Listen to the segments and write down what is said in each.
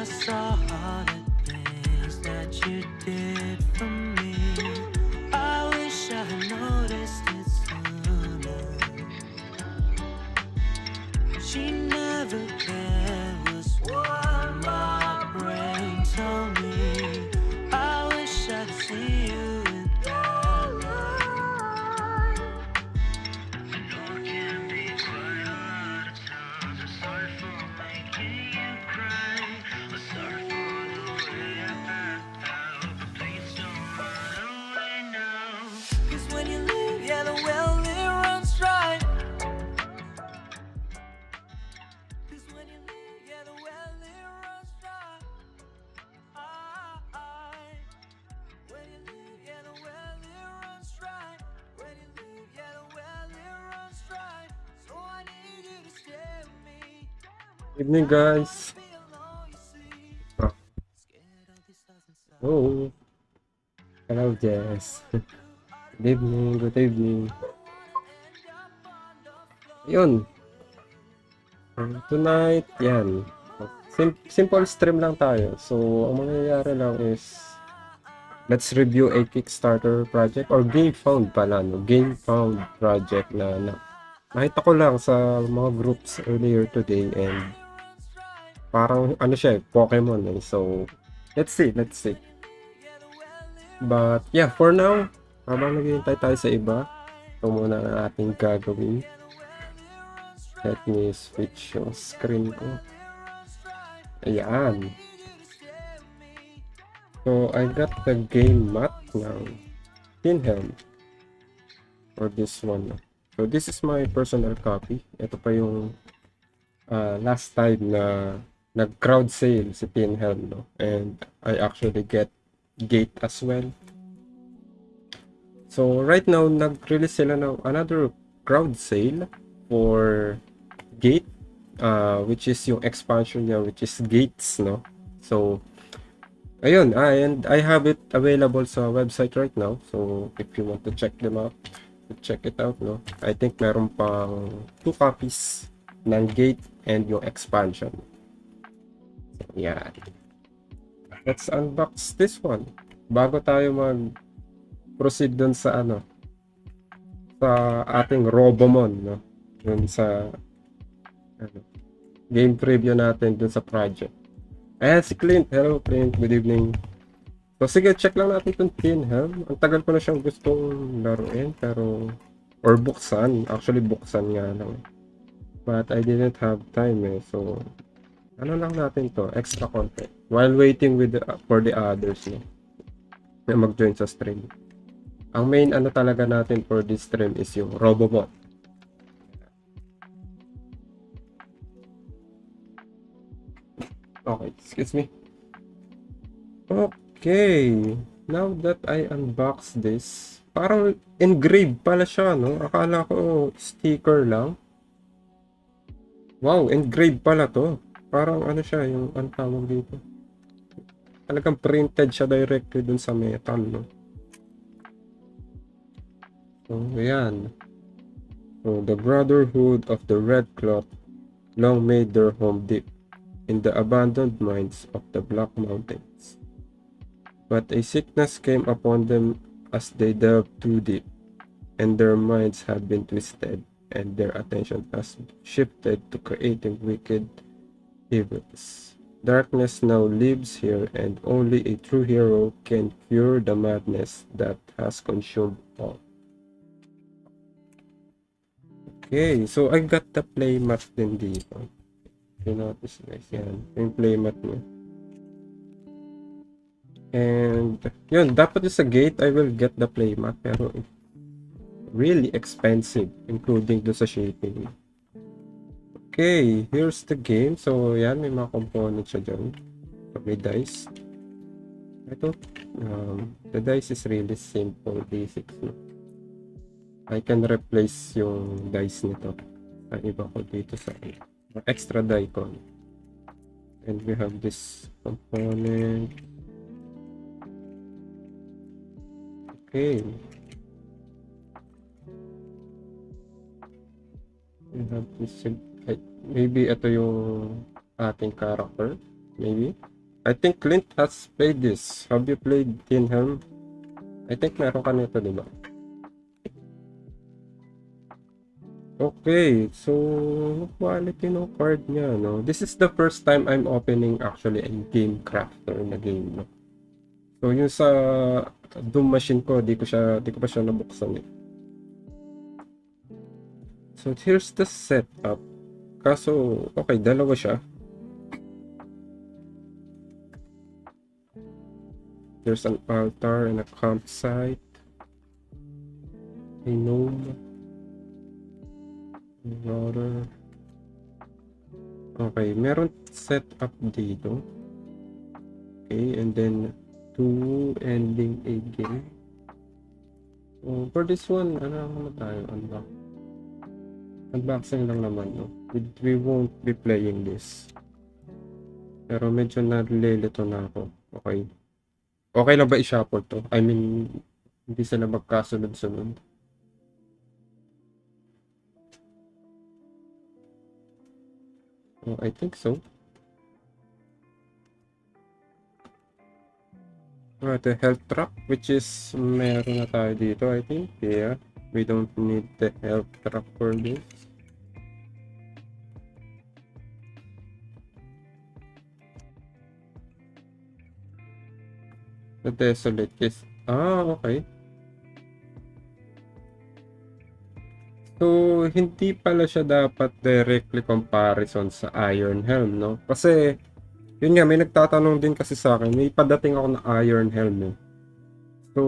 saw all the things that you did for me. I wish I noticed it sooner. She never cared was what my brain told me. I wish I could see you in that light. I know it can be quite a lot of times. I'm sorry for making you cry. I'm sorry for the way I backed out. But please don't run away now. 'Cause when you leave, yeah, the well it runs dry. 'Cause when you leave, yeah, the well it runs dry. When you leave, yeah, the well it runs dry. When you leave, yeah, the well it runs dry. So I need you to stay with me. Evening, guys. Be alone, you see. Ah, Scared of these thoughts inside. oh, hello, Jess. Good evening, good evening. Yun, tonight, yan. Simple stream lang tayo. So, ang mangyayari lang is, let's review a Kickstarter project or Game Found pala, no? Game Found project na nakita ko lang sa mga groups earlier today and parang ano siya Pokemon eh. So, let's see. But yeah, for now, habang naghihintay tayo sa iba, ito muna ang ating gagawin. Let me switch yung screen ko. Ayan. So, I got the game mat ng Pinhelm for this one. So, this is my personal copy. Ito pa yung last time na nag-crowd sale si Pinhelm, no? And I actually get Gate as well. So, right now, nag-release sila ng another crowd sale for Gate, which is yung expansion niya, which is Gates, no? So, ayun, and I have it available sa website right now. So, if you want to check them out, check it out, no? I think meron pang 2 copies ng Gate and yung expansion. So, yeah. Let's unbox this one. Bago tayo mag-proceed dun sa sa ating Robomon, no? Dun sa game preview natin dun sa project. Ayan si Clint. Hello Clint, good evening. So sige, check lang natin itong Pinhelm. Ang tagal ko na siyang gustong laruin pero or buksan. Actually buksan nga lang. But I didn't have time eh. So ano lang natin to, extra content. While waiting for the others na mag-join sa stream. Ang main talaga natin for this stream is yung Robomon. Okay, excuse me. Okay, now that I unbox this, parang engraved pala siya, no? Akala ko sticker lang. Wow, engraved pala to. Parang ano siya, yung ano tawag dito. Talagang printed siya directly dun sa metal, no? So, ayan. So, the Brotherhood of the Red Cloth long made their home deep in the abandoned mines of the Black Mountains. But a sickness came upon them as they delved too deep, and their minds have been twisted, and their attention has shifted to creating wicked evils. Darkness now lives here, and only a true hero can cure the madness that has consumed all. Okay, so I got the playmat din dito. You notice guys, yan. Yung playmat niya. And, yun, dapat sa Gate, I will get the playmat, pero really expensive, including do sa shipping. Okay, here's the game. So, yan, may mga components siya dyan. So, may dice. Ito, the dice is really simple, basic. No? I can replace yung dice nito. Ang iba ko dito sa extra die ko. And we have this component. Okay. We have this, maybe ito yung ating character. Maybe. I think Clint has played this. Have you played Tin Helm? I think meron ka nito, di ba? Okay, so quality ng card niya, no? This is the first time I'm opening actually a game crafter na game, no? So yung sa Doom machine ko, di ko pa siya nabuksan eh. So here's the setup. Kaso, okay, dalawa siya. There's an altar and a campsite. A gnome. Water. Okay, meron setup dito. Okay, and then 2 ending a game. So, for this one, ano tayo? Unboxing lang naman, no? We won't be playing this. Pero medyo nalilito na ako. Okay. Okay lang ba i-shuffle to? I mean, hindi sila magkasunod-sunod. Oh, I think so. The health track, which is meron na tayo dito, I think. Yeah. We don't need the health track for this. The desolate case. Okay. So, hindi pala siya dapat directly comparison sa Iron Helm, no? Kasi, yun nga, may nagtatanong din kasi sa akin, may padating ako na Iron Helm, eh. So,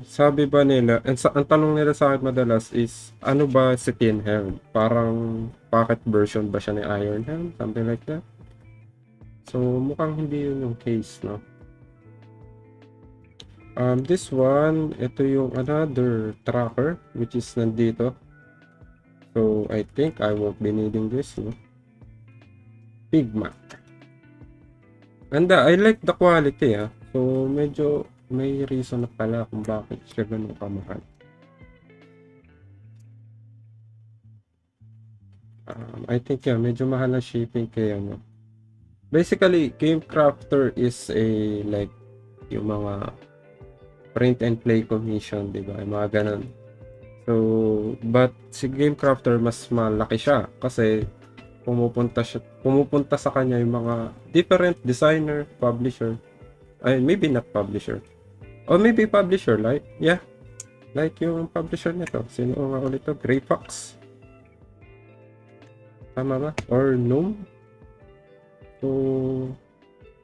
sabi ba nila, ang tanong nila sa akin madalas is, ano ba si Tin Helm? Parang pocket version ba siya ni Iron Helm? Something like that. So, mukhang hindi yun yung case, no? This one, ito yung another tracker, which is nandito. So, I think I won't be needing this, no? Pigma. Ganda, I like the quality, ah. So, medyo may reason na pala kung bakit siya ganun kamahal. I think, yeah, medyo mahal na shipping kaya, no? Basically, Game Crafter is like, yung mga print and play commission, di ba? Yung mga ganun. So, but si Game Crafter mas malaki siya kasi pumupunta sa kanya yung mga different designer, publisher. Ay, maybe not publisher. Or maybe publisher, like, yeah. Like yung publisher nito. Sino nga ulit to? Grey Fox. Tama ba? Or Gnome? So,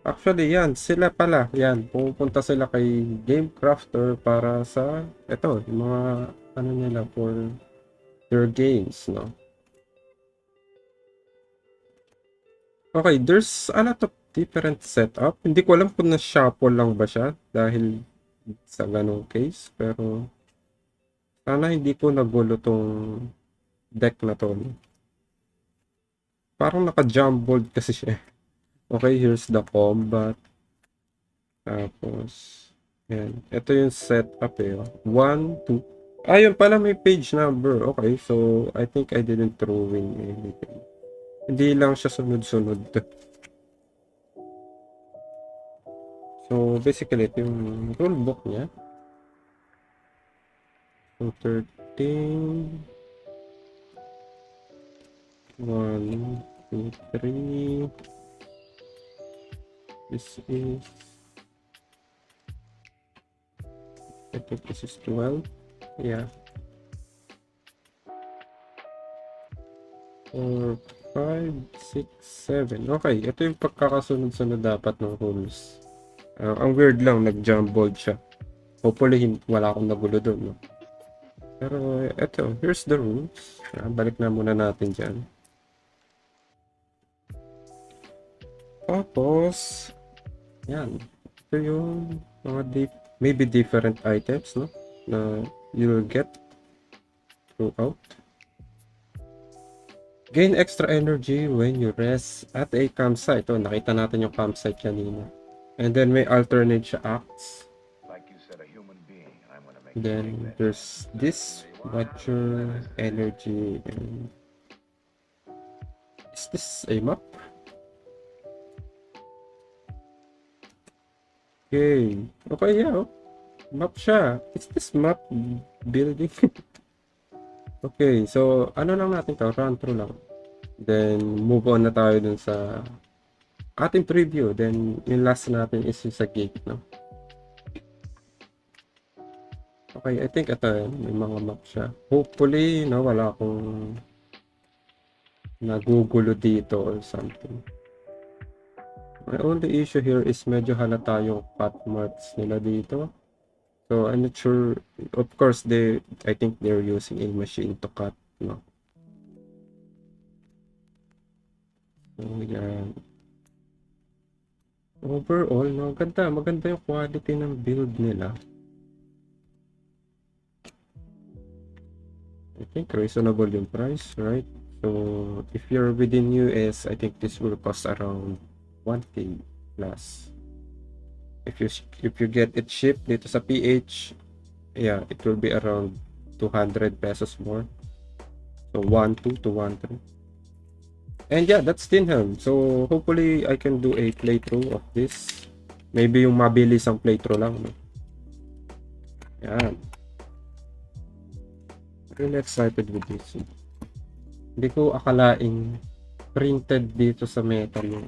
actually, yan. Sila pala. Yan. Pupunta sila kay Game Crafter para sa, ito, yung mga, ano nila, for their games, no? Okay, there's a lot of different setup. Hindi ko alam kung na-shuffle lang ba siya dahil sa ganong case. Pero, sana hindi ko nagulo tong deck na to. No? Parang naka-jumbled kasi siya. Okay, here's the combat. Tapos, yan. Ito yung setup eh. 1, 2. Ayun pala may page number. Okay, so I think I didn't throw in anything. Hindi lang siya sunod-sunod. So, basically, ito yung rulebook niya. So, 13. 1, 2, 3. This is... I think this is 12. Yeah. 4, 5, 6, 7. Okay, ito yung pagkakasunod-sunod dapat ng rules. Ang weird lang, nag-jumbled siya. Hopefully, wala akong nagulo doon. No? Pero, ito, here's the rules. Balik na muna natin dyan. Tapos, yan. Ito yung mga maybe different items, no? Na you'll get throughout. Gain extra energy when you rest at a campsite. Nakita natin yung campsite kanina. And then may alternate siya acts. Like you said, a human being. I'm gonna make Then there's this watcher energy. And is this a map? Okay. Okay, yeah. Oh. Map siya. Is this map building? Okay, so ano lang natin to? Run through lang. Then, move on na tayo dun sa ating preview. Then, yung last natin is yung sa gate, no? Okay, I think ito, may mga map siya. Hopefully, no, wala akong nagugulo dito or something. My only issue here is medyo halata yung path marks nila dito. So, I'm not sure. Of course, I think they're using a machine to cut, no? So, yan. Overall, no, maganda yung quality ng build nila. I think reasonable yung price, right? So, if you're within US, I think this will cost around 1K plus. If you get it shipped dito sa PH, yeah, it will be around 200 pesos more. So, 1.2 to 1.3. And yeah, that's Tinham. So, hopefully, I can do a playthrough of this. Maybe yung mabilis ang playthrough lang, no? Yan. Really excited with this. Hindi ko akalaing printed dito sa metal yung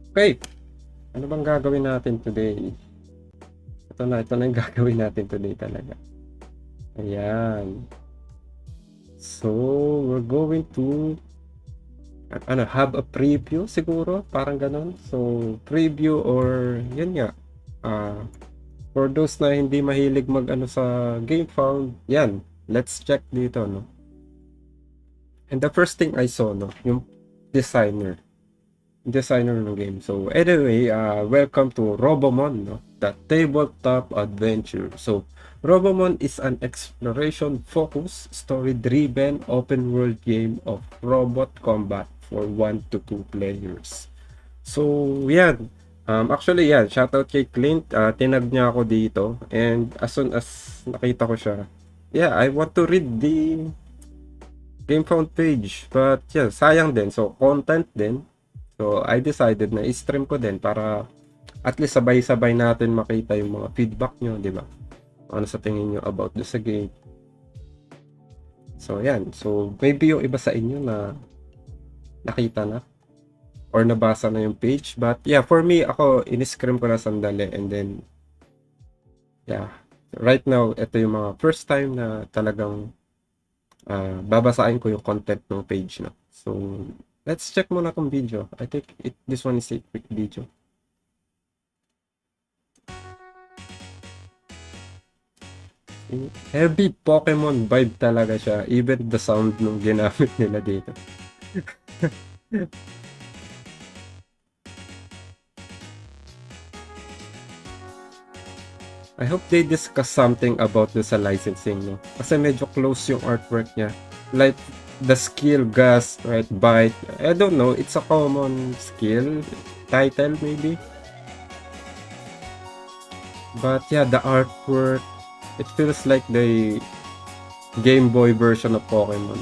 okay. Ano bang gagawin natin today? Ito na yung gagawin natin today talaga. Ayan. So, we're going to have a preview siguro, parang ganun. So, preview or yun nga. For those na hindi mahilig mag sa game found, yan. Let's check dito, no. And the first thing I saw, no, yung designer ng game. So anyway, welcome to Robomon, no, the tabletop adventure. So Robomon is an exploration-focused, story-driven, open-world game of robot combat for 1 to 2 players. So yan. Actually yan, shoutout kay Clint. Tinag niya ako dito. And as soon as nakita ko siya, yeah, I want to read the game found page. But yeah, sayang din. So content din. So I decided na i-stream ko din para at least sabay-sabay natin makita yung mga feedback nyo, di ba? Ano sa tingin nyo about sa game. So yan. So maybe yung iba sa inyo na nakita na or nabasa na yung page. But yeah, for me, ako, in-scream ko na sandali. And then, yeah. Right now, ito yung mga first time na talagang babasahin ko yung content ng page na. So, let's check muna tong video. I think this one is a quick video. Heavy Pokemon vibe talaga siya. Even the sound nung ginamit nila dito. I hope they discuss something about sa licensing, no? Kasi medyo close yung artwork niya. Like, the skill, Gas, right, Bite. I don't know, it's a common skill. Title, maybe? But yeah, the artwork, it feels like the Game Boy version of Pokemon.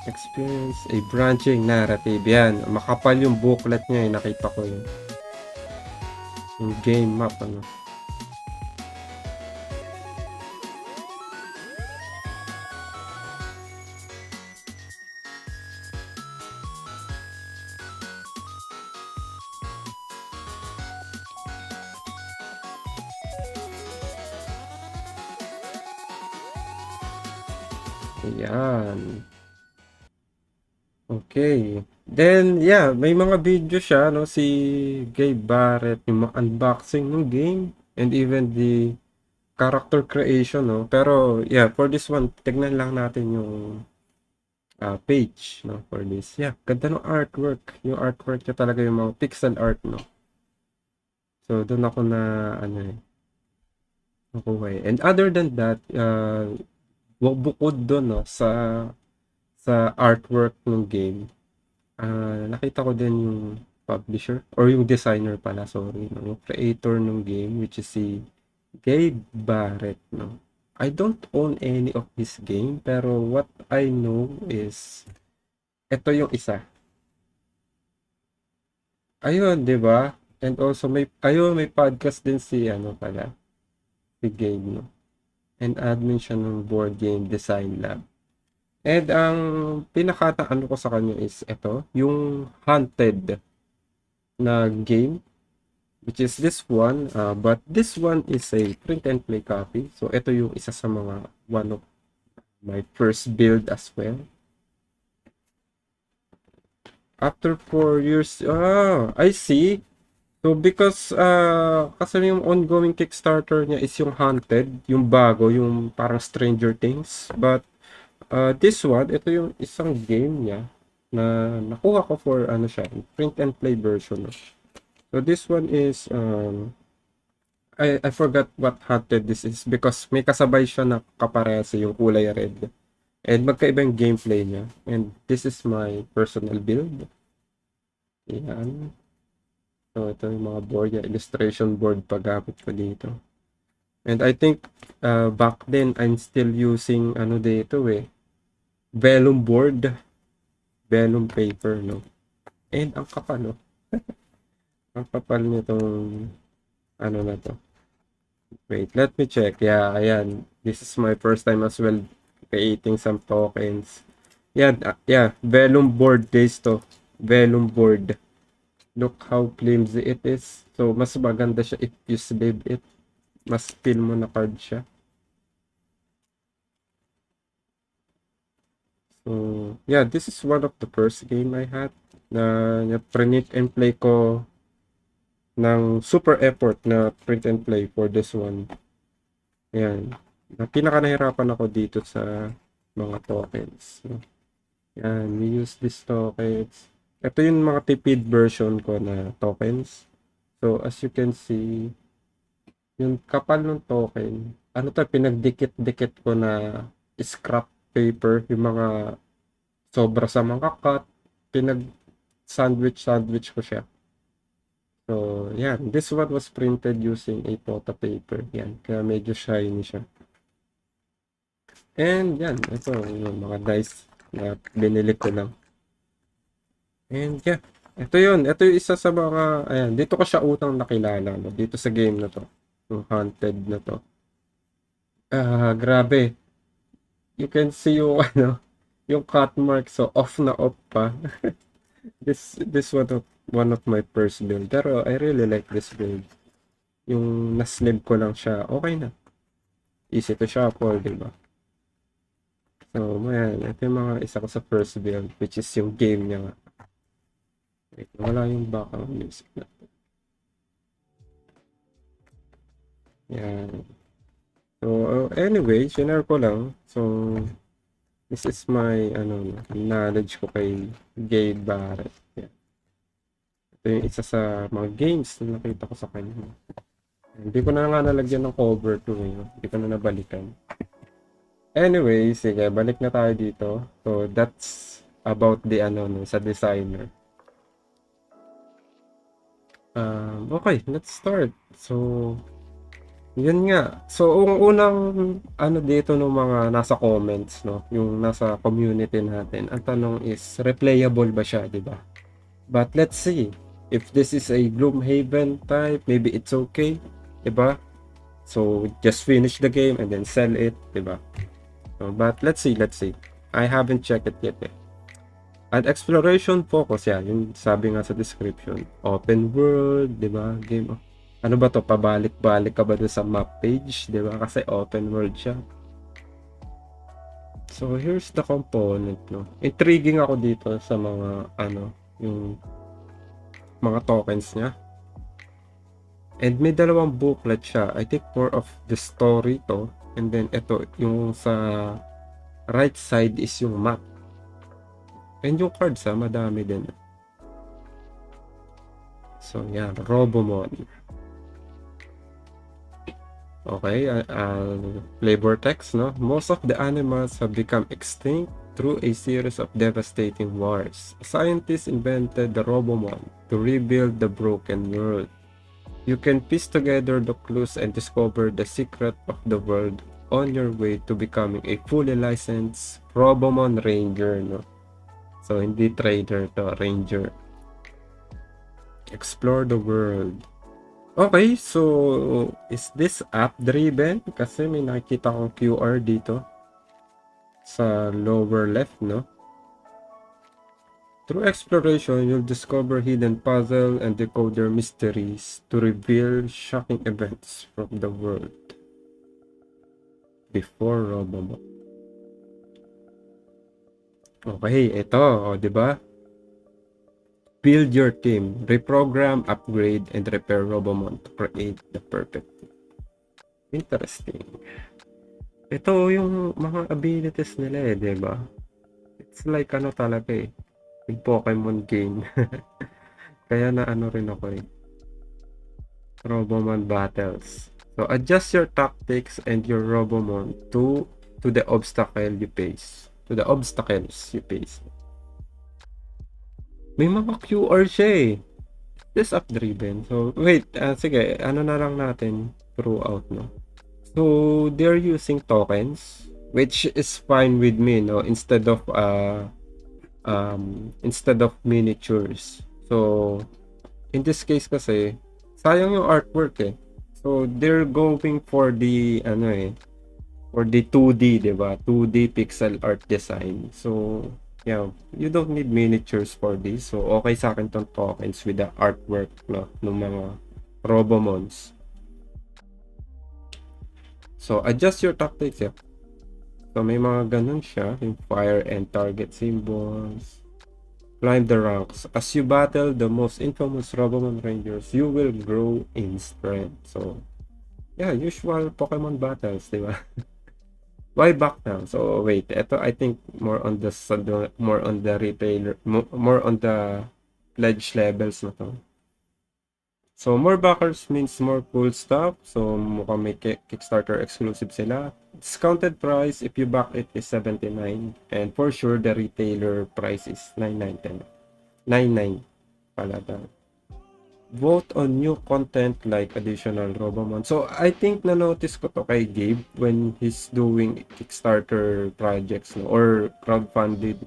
Experience a branching narrative. Yan, makapal yung booklet niya, nakita ko yun. Yung game map, ano. Ayan. Okay. Then, yeah, may mga video siya, no, si Gabe Barrett, yung mga unboxing ng game, and even the character creation, no. Pero, yeah, for this one, tignan lang natin yung page, no, for this. Yeah, ganda ng artwork. Yung artwork niya talaga yung mga pixel art, no. So, doon ako na, nakuha eh. And other than that, bukod doon, no, sa artwork ng game, nakita ko din yung publisher or yung designer pala, sorry, no? Yung creator ng game, which is si Gabe Barrett, no? I don't own any of this game, pero what I know is ito yung isa. Ayun, 'di ba? And also may podcast din si ano pala, si Gabe, no. And admin siya ng Board Game Design Lab. And ang pinakataano ko sa kanya is ito, yung Haunted na game, which is this one, but this one is a print and play copy. So ito yung isa sa mga one of my first build as well. After 4 years, I see. So because kasi yung ongoing Kickstarter niya is yung Haunted, yung bago, yung parang Stranger Things. But this one, ito yung isang game niya na nakuha ko for ano siya, print and play version. So this one is I forgot what Haunted this is because may kasabay siya na kaparehas yung kulay red. And magkaiba yung gameplay niya. And this is my personal build. Yan. So, ito yung mga board, yung illustration board paggamit ko dito. And I think, back then, I'm still using, ano dito vellum board. Vellum paper, no? And ang kapal, no? Ang kapal nitong, ano na to. Wait, let me check. Yeah, ayan. This is my first time as well creating some tokens. Yeah, vellum board days to. Vellum board. Look how flimsy it is. So, mas maganda siya if you sleeve it. Mas feel mo na card siya. So, yeah, this is one of the first game I had na print and play ko ng super effort na print and play for this one. Ayan. Pinaka-nahirapan ako dito sa mga tokens. So, yan, we use these tokens. Ito yung mga tipid version ko na tokens. So, as you can see, yung kapal ng token, ano to, pinagdikit-dikit ko na scrap paper, yung mga sobra sa mga cut, pinag-sandwich ko siya. So, yan. This one was printed using a photo paper. Yan. Kaya medyo shiny siya. And yan. Ito yung mga dice na binili ko lang. And yeah. Ito yun. Ito yung isa sa mga, ayan. Dito ko siya utang nakilala. No? Dito sa game na to. Yung Haunted na to. Grabe. You can see yung, yung cut mark. So, off na off pa. This one of my first build. Pero I really like this build. Yung na-sleeve ko lang siya, okay na. Easy to shuffle, diba? So, man, ito yung mga isa ko sa first build, which is yung game niya nga. Wait, wala yung background music na. Yan. So, anyway, share ko lang. So, this is my, knowledge ko kay Gabe Barrett. Yeah. Ito yung isa sa mga games na nakita ko sa kanya. Hindi ko na nga nalagyan ng cover to Hindi ko na nabalikan. Anyway, sige, balik na tayo dito. So, that's about the, sa designer. Okay, let's start. So, yun nga. So, ang unang, dito ng mga nasa comments, no? Yung nasa community natin, ang tanong is, replayable ba siya, di ba? But let's see. If this is a Gloomhaven type, maybe it's okay, di ba? So, just finish the game and then sell it, di ba? So, but let's see. I haven't checked it yet. At exploration focus, yung sabi nga sa description. Open world, di ba? Game of... Ano ba to? Pabalik-balik ka ba doon sa map page? Di ba? Kasi open world siya. So, here's the component, no? Intriguing ako dito sa mga, yung mga tokens niya. And may dalawang booklet siya. I think more of the story to. And then, ito, yung sa right side is yung map. And yung cards, madami din. So, yan. Robomon. Okay, flavor text, no? Most of the animals have become extinct through a series of devastating wars. Scientists invented the Robomon to rebuild the broken world. You can piece together the clues and discover the secret of the world on your way to becoming a fully licensed Robomon Ranger, no? So, hindi trader to, Ranger. Explore the world. Okay, so is this app-driven? Kasi may nakikita akong QR dito sa lower left, no? Through exploration, you'll discover hidden puzzle and decode their mysteries to reveal shocking events from the world before Robomon. Okay, ito, o, di ba? Build your team, reprogram, upgrade, and repair Robomon to create the perfect team. Interesting. Ito yung mga abilities nila eh, di ba? It's like ano talaga eh, yung Pokemon game. Kaya na ano rin ako eh. Robomon battles. So adjust your tactics and your Robomon to the obstacle you face. To the obstacles you face. May mga QR siya eh. This app driven. So wait, sige, ano na lang natin throughout, no? So they're using tokens, which is fine with me, no? Instead of miniatures. So in this case kasi sayang yung artwork eh. So they're going for the ano eh, for the 2D, 'di ba? 2D pixel art design. So yeah, you don't need miniatures for this. So okay sa akin tong tokens with the artwork, no, ng mga Robomons. So adjust your tactics, yeah. So may mga ganun siya, yung fire and target symbols. Climb the ranks. As you battle the most infamous Robomon Rangers, you will grow in strength. So, yeah, usual Pokemon battles, di ba? Why back now? So, wait, ito I think more on the retailer, more on the pledge levels na to. So, more backers means more cool stuff. So, mukhang may Kickstarter exclusive sila. Discounted price if you back it is 79, and for sure the retailer price is 99 pala daw. Vote on new content like additional Robomon. So I think na notice ko to kay Gabe when he's doing Kickstarter projects, no, or crowdfunded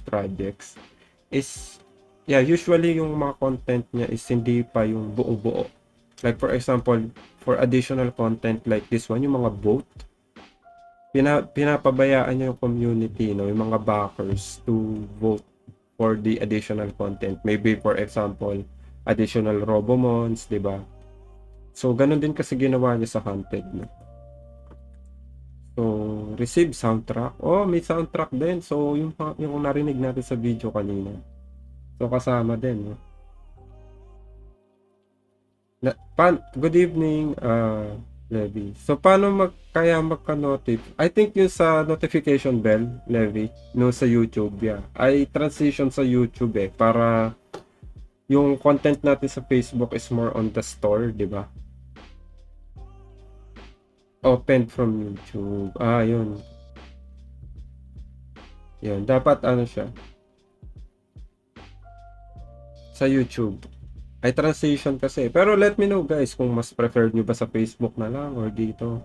projects is usually yung mga content niya is hindi pa yung buo-buo. Like for example, for additional content like this one, yung mga vote, pinapabayaan niya yung community, no, yung mga backers to vote for the additional content. Maybe for example, additional Robomons, 'di ba? So ganun din kasi ginawa niya sa Hunted, no? So receive soundtrack. Oh, may soundtrack din. So yung narinig natin sa video kanina. So kasama din, no? Good evening, Levi. So, paano kaya magka-notif? I think yung sa notification bell, Levi, no, sa YouTube, ay transition sa YouTube eh, para yung content natin sa Facebook is more on the store, di ba? Open from YouTube. Yun. Yun, dapat ano siya? Sa YouTube. Ay transition kasi. Pero let me know guys kung mas preferred nyo ba sa Facebook na lang or dito.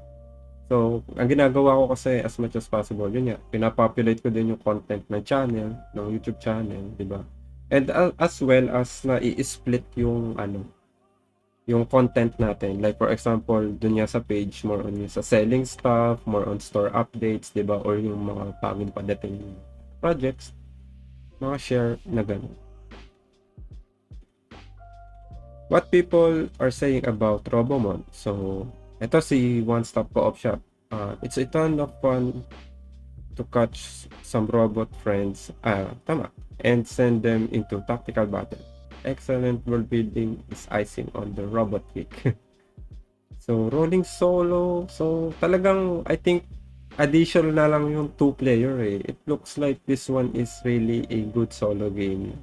So, ang ginagawa ko kasi as much as possible, yun nga, pinapopulate ko din yung content ng channel, ng YouTube channel, di ba? And as well as na i-split yung yung content natin. Like for example, dun nga sa page, more on yung sa selling stuff, more on store updates, di ba? Or yung mga pangin padating projects, mga share na gano'n. What people are saying about Robomon. So, ito si One Stop Co-op Shop. It's a ton of fun to catch some robot friends, and send them into tactical battle. Excellent world building is icing on the robot cake. So, rolling solo. So, talagang, I think, additional na lang yung 2-player eh. It looks like this one is really a good solo game.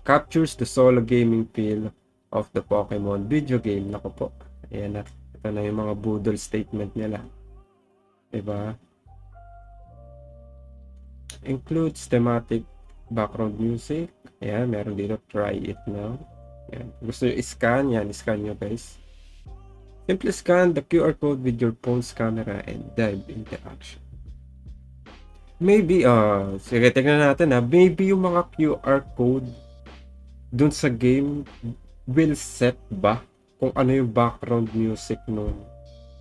Captures the solo gaming feel of the Pokemon video game. Nako po. Ayan na. Ito na yung mga boodle statement nila. Diba? Includes thematic background music. Ayan, meron dito. Try it now. Ayan. Gusto nyo i-scan? Yan, i-scan nyo guys. Simply scan the QR code with your phone's camera and dive into action. Maybe, sige, tignan natin maybe yung mga QR code dun sa game will set ba kung ano yung background music nung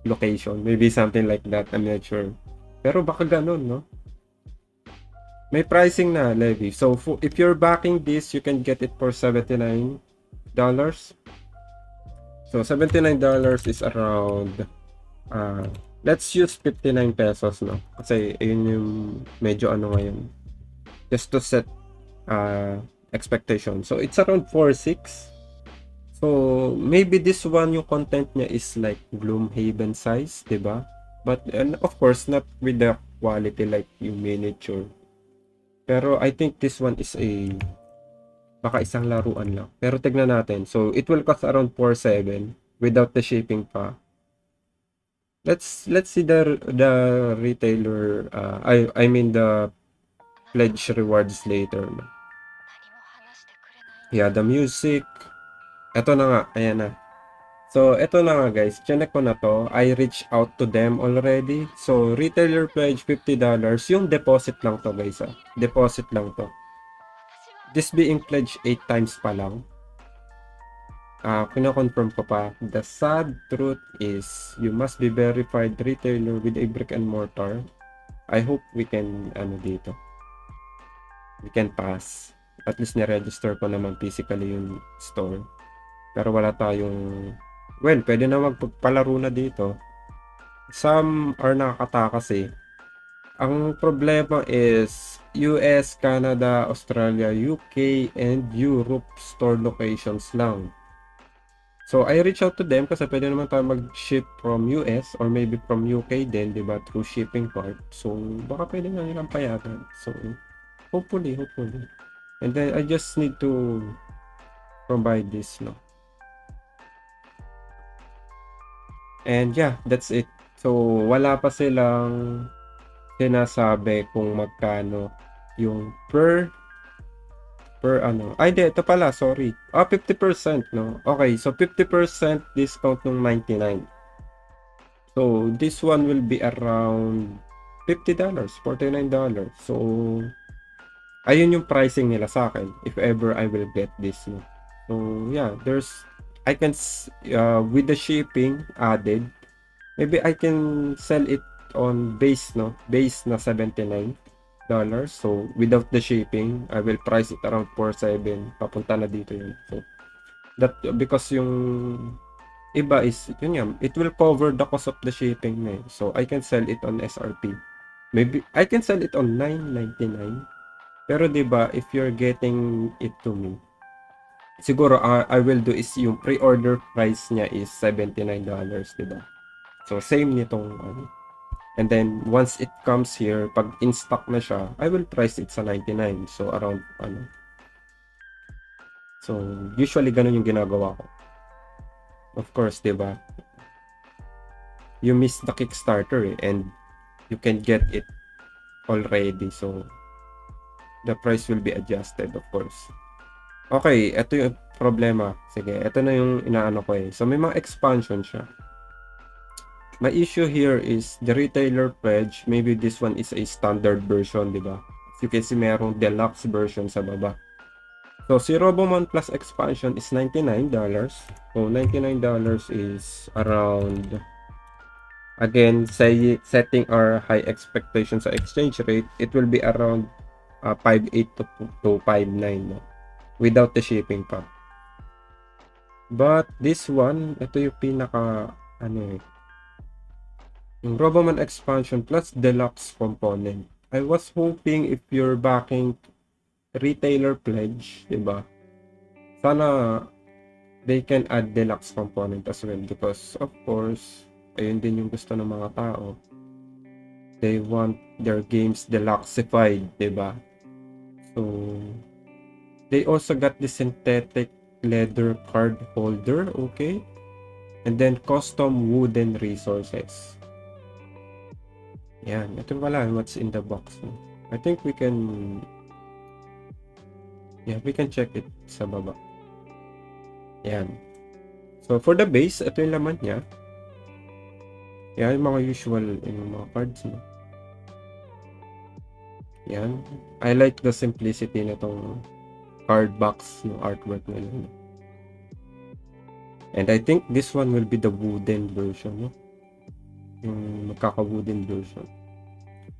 location. Maybe something like that, I'm not sure. Pero baka ganun, no? May pricing na, Levi. So, if you're backing this, you can get it for $79. So, $79 is around, let's use 59 pesos, no? Kasi, ayun yung medyo ano ngayon. Just to set, expectation. So, it's around 4.6. So, maybe this one, yung content niya is like Gloomhaven size, diba? But, and of course, not with the quality like yung miniature. Pero, I think this one is baka isang laruan lang. Pero, tignan natin. So, it will cost around 4.7 without the shipping pa. Let's see the retailer, I mean the pledge rewards later. Yeah, the music. Ito na nga, ayan na. So, ito na nga guys, chinek ko na to. I reached out to them already. So, retailer pledge $50. Yung deposit lang to guys Deposit lang to. This being pledged 8 times pa lang. Kino-confirm ko pa. The sad truth is, you must be verified retailer with a brick and mortar. I hope we can, dito. We can pass. At least ni-register ko naman physically yung store. Pero wala tayong, well, pwede na magpalaro na dito. Some are nakakatakas Ang problema is, US, Canada, Australia, UK, and Europe store locations lang. So, I reach out to them kasi pwede naman tayo mag-ship from US or maybe from UK din, diba? Through shipping cart. So, baka pwede nga nilang payagan. So, hopefully. And then, I just need to provide this, no? And yeah, that's it. So, wala pa silang sinasabi kung magkano yung per ay di, ito pala, sorry. 50%, no? Okay, so 50% discount ng 99. So, this one will be around $50, $49. So, ayun yung pricing nila sa akin if ever I will get this, no? So, yeah, I can, with the shipping added, maybe I can sell it on base, no? Base na $79. So, without the shipping, I will price it around 4.7. Papunta na dito yun. So, that, because yung iba is, yun nga, it will cover the cost of the shipping na So, I can sell it on SRP. Maybe, I can sell it on $9.99. Pero, diba, if you're getting it to me, siguro, I will do is yung pre-order price niya is $79, diba? So, same nitong, and then, once it comes here, pag in-stock na siya, I will price it sa 99. So, around, So, usually, ganun yung ginagawa ko. Of course, diba? You miss the Kickstarter, and you can get it already. So, the price will be adjusted, of course. Okay, ito yung problema. Sige, ito na yung inaano ko So, may mga expansion siya. My issue here is the retailer pledge. Maybe this one is a standard version, diba? As you can see, merong deluxe version sa baba. So, si Robomon Plus expansion is $99. So, $99 is around, again, setting our high expectations sa exchange rate, it will be around 5.8 to 5.9, no? Without the shipping pa. But, this one, ito yung pinaka, yung Robomon expansion plus deluxe component. I was hoping if you're backing retailer pledge, diba? Sana they can add deluxe component as well because of course, ayun din yung gusto ng mga tao. They want their games deluxeified, diba? So, they also got the synthetic leather card holder, okay? And then custom wooden resources. Yan, ito pala what's in the box. I think we can check it sa baba. Yan. So, for the base, ito yung laman niya. Yan, yung mga usual yung mga cards mo. Yan. I like the simplicity na tong card box, yung artwork nila. And I think this one will be the wooden version, no? Yung magkaka-wooden version.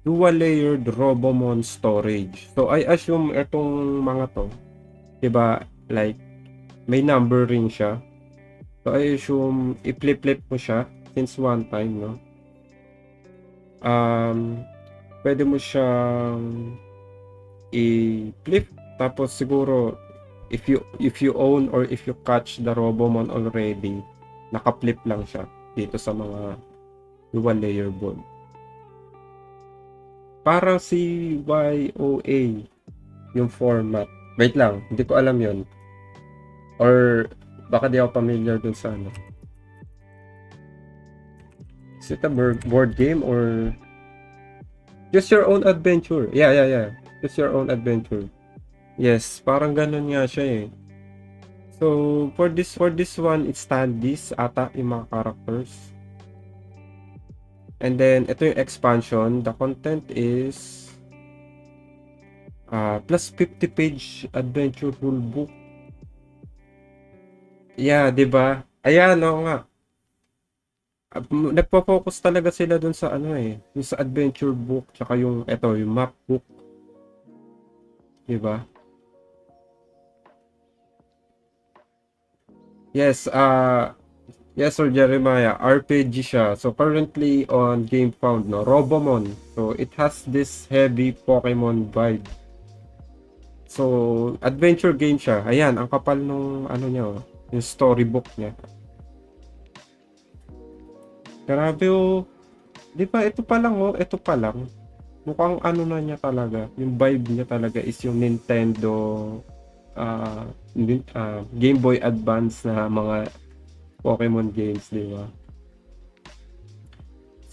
Dual-layered Robomon storage. So, I assume itong mga to, diba, like, may numbering siya. So, I assume, i-flip-flip mo siya since one time, no? Pwede mo siyang i-flip. Tapos, siguro, if you own or if you catch the Robomon already, naka-flip lang siya dito sa mga dual-layer board. Parang CYOA yung format. Wait lang, hindi ko alam yon. Or baka di ako familiar dun sa ano. Is it a board game or just your own adventure? Yeah. Just your own adventure. Yes, parang ganun nga siya eh. So, for this one, it's standees ata yung mga characters. And then, ito yung expansion. The content is plus 50 page adventure rulebook. Yeah, 'di ba? Ayan, oo nga. Nagpo-focus talaga sila dun sa ano eh, yung sa adventure book tsaka yung yung map book. 'Di ba? Yes, yes, Sir Jeremiah, RPG siya. So currently on GameFound, no, Robomon. So it has this heavy Pokemon vibe. So adventure game siya. Ayan, ang kapal nung ano niya, oh, yung storybook niya. Grabe oh. 'Di ba ito pa lang oh, ito pa lang. Mukhang ano na niya talaga. Yung vibe niya talaga is yung Nintendo Game Boy Advance na mga Pokemon games, di ba?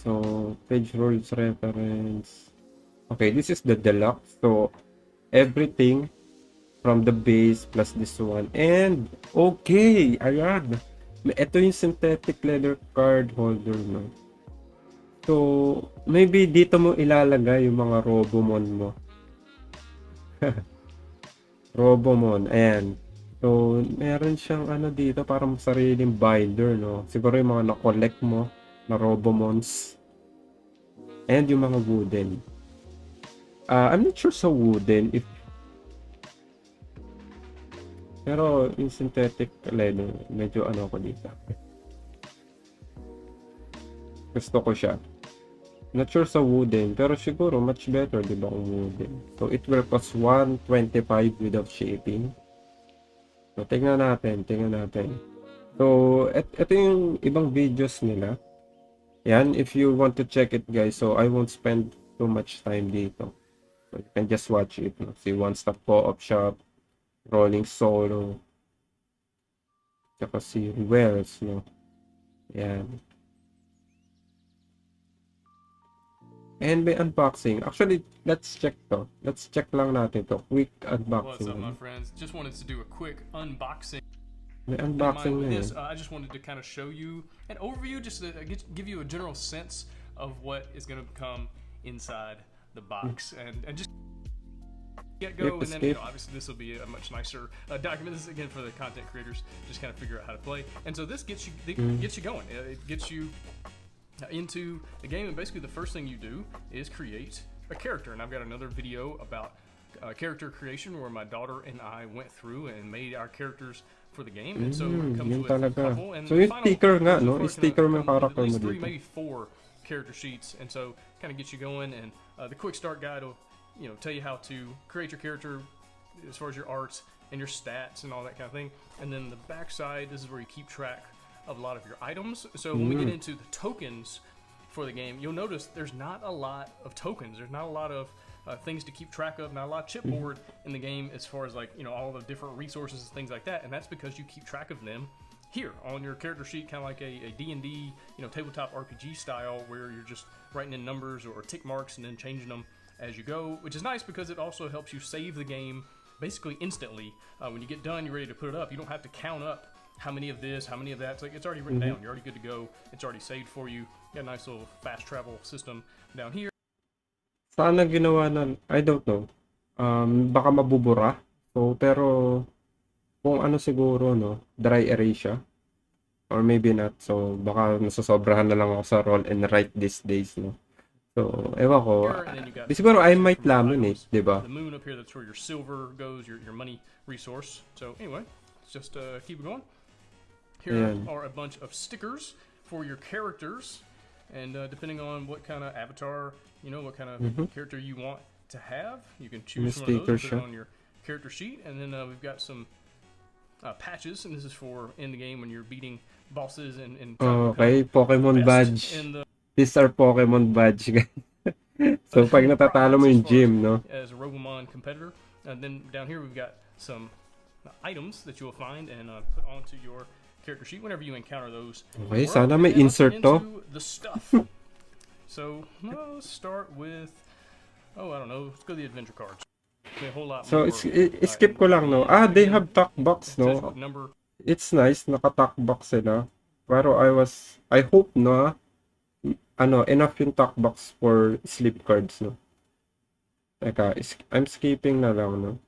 So, page rules reference. Okay, this is the deluxe. So, everything from the base plus this one. And, okay, ayan. Ito yung synthetic leather card holder, no? So, maybe dito mo ilalagay yung mga Robomon mo. Robomon, ayan. So, meron siyang ano dito, parang sariling binder, no? Siguro yung mga na-collect mo na Robomons. And yung mga wooden. I'm not sure sa wooden if pero yung synthetic leather, medyo ano ko dito. Gusto ko siya. Not sure sa wooden, pero siguro much better, di ba, kung wooden. So, it will cost 125 without shipping. So, tingnan natin. So, ito yung ibang videos nila. Yan, if you want to check it, guys. So, I won't spend too much time dito. So, you can just watch it. No? See, One Stop Co-op Shop, Rolling Solo, tsaka si Wells, no? Yan. And may unboxing. Actually, let's check to. Let's check lang natin to. Quick unboxing. What's up, my friends? Just wanted to do a quick unboxing. May unboxing na This, yun. I just wanted to kind of show you an overview, just to give you a general sense of what is going to come inside the box, and just get go. And then, obviously, this will be a much nicer document. This is again for the content creators, just kind of figure out how to play. And so this gets you going. It gets you into the game, and basically the first thing you do is create a character. And I've got another video about character creation where my daughter and I went through and made our characters for the game. And so it comes Yun with a talaga. couple, and So the yung final sticker nga, version, no? of Yung course, sticker gonna mo yung come with character at mo least 3, dito. maybe 4 character sheets, and so kind of gets you going. And the quick start guide will, tell you how to create your character as far as your arts and your stats and all that kind of thing. And then the back side, this is where you keep track of a lot of your items. So when we get into the tokens for the game, you'll notice there's not a lot of tokens. There's not a lot of things to keep track of, not a lot of chipboard in the game as far as like, all the different resources and things like that. And that's because you keep track of them here on your character sheet, kind of like a D&D, tabletop RPG style, where you're just writing in numbers or tick marks and then changing them as you go, which is nice because it also helps you save the game basically instantly. When you get done, you're ready to put it up. You don't have to count up how many of this, how many of that. It's like it's already written down. You're already good to go. It's already saved for you. You got a nice little fast travel system down here. Sana ginawa na, I don't know. Baka mabubura. So, pero kung ano siguro, no, dry erase siya. Or maybe not. So, baka nasasobrahan na lang ako sa roll and write these days, no. So, ewan ko. And then you got Di siguro I some might more laminate, items. di ba? The moon up here, that's where your silver goes, your money resource. So anyway, let's just keep it going. Here Ayan. are a bunch of stickers for your characters, and depending on what kind of avatar, you know, what kind of character you want to have, you can choose one of those, put it on your character sheet. And then we've got some patches, and this is for in the game when you're beating bosses and Okay, Pokemon badge. in the These are Pokemon badge. So, pag natatalo mo yung gym, no? as a Robomon competitor. And then down here we've got some items that you'll find and put onto your character sheet whenever you encounter those. Okay, sana may insert to. Into the stuff. So let's start with, I don't know, let's go to the adventure cards. A whole lot So, more, skip ko lang, no? They have talk box, it says no? what number. It's nice, naka-talk box sila. Pero I hope, no, enough yung talk box for sleep cards, no? Teka, I'm skipping na lang, no?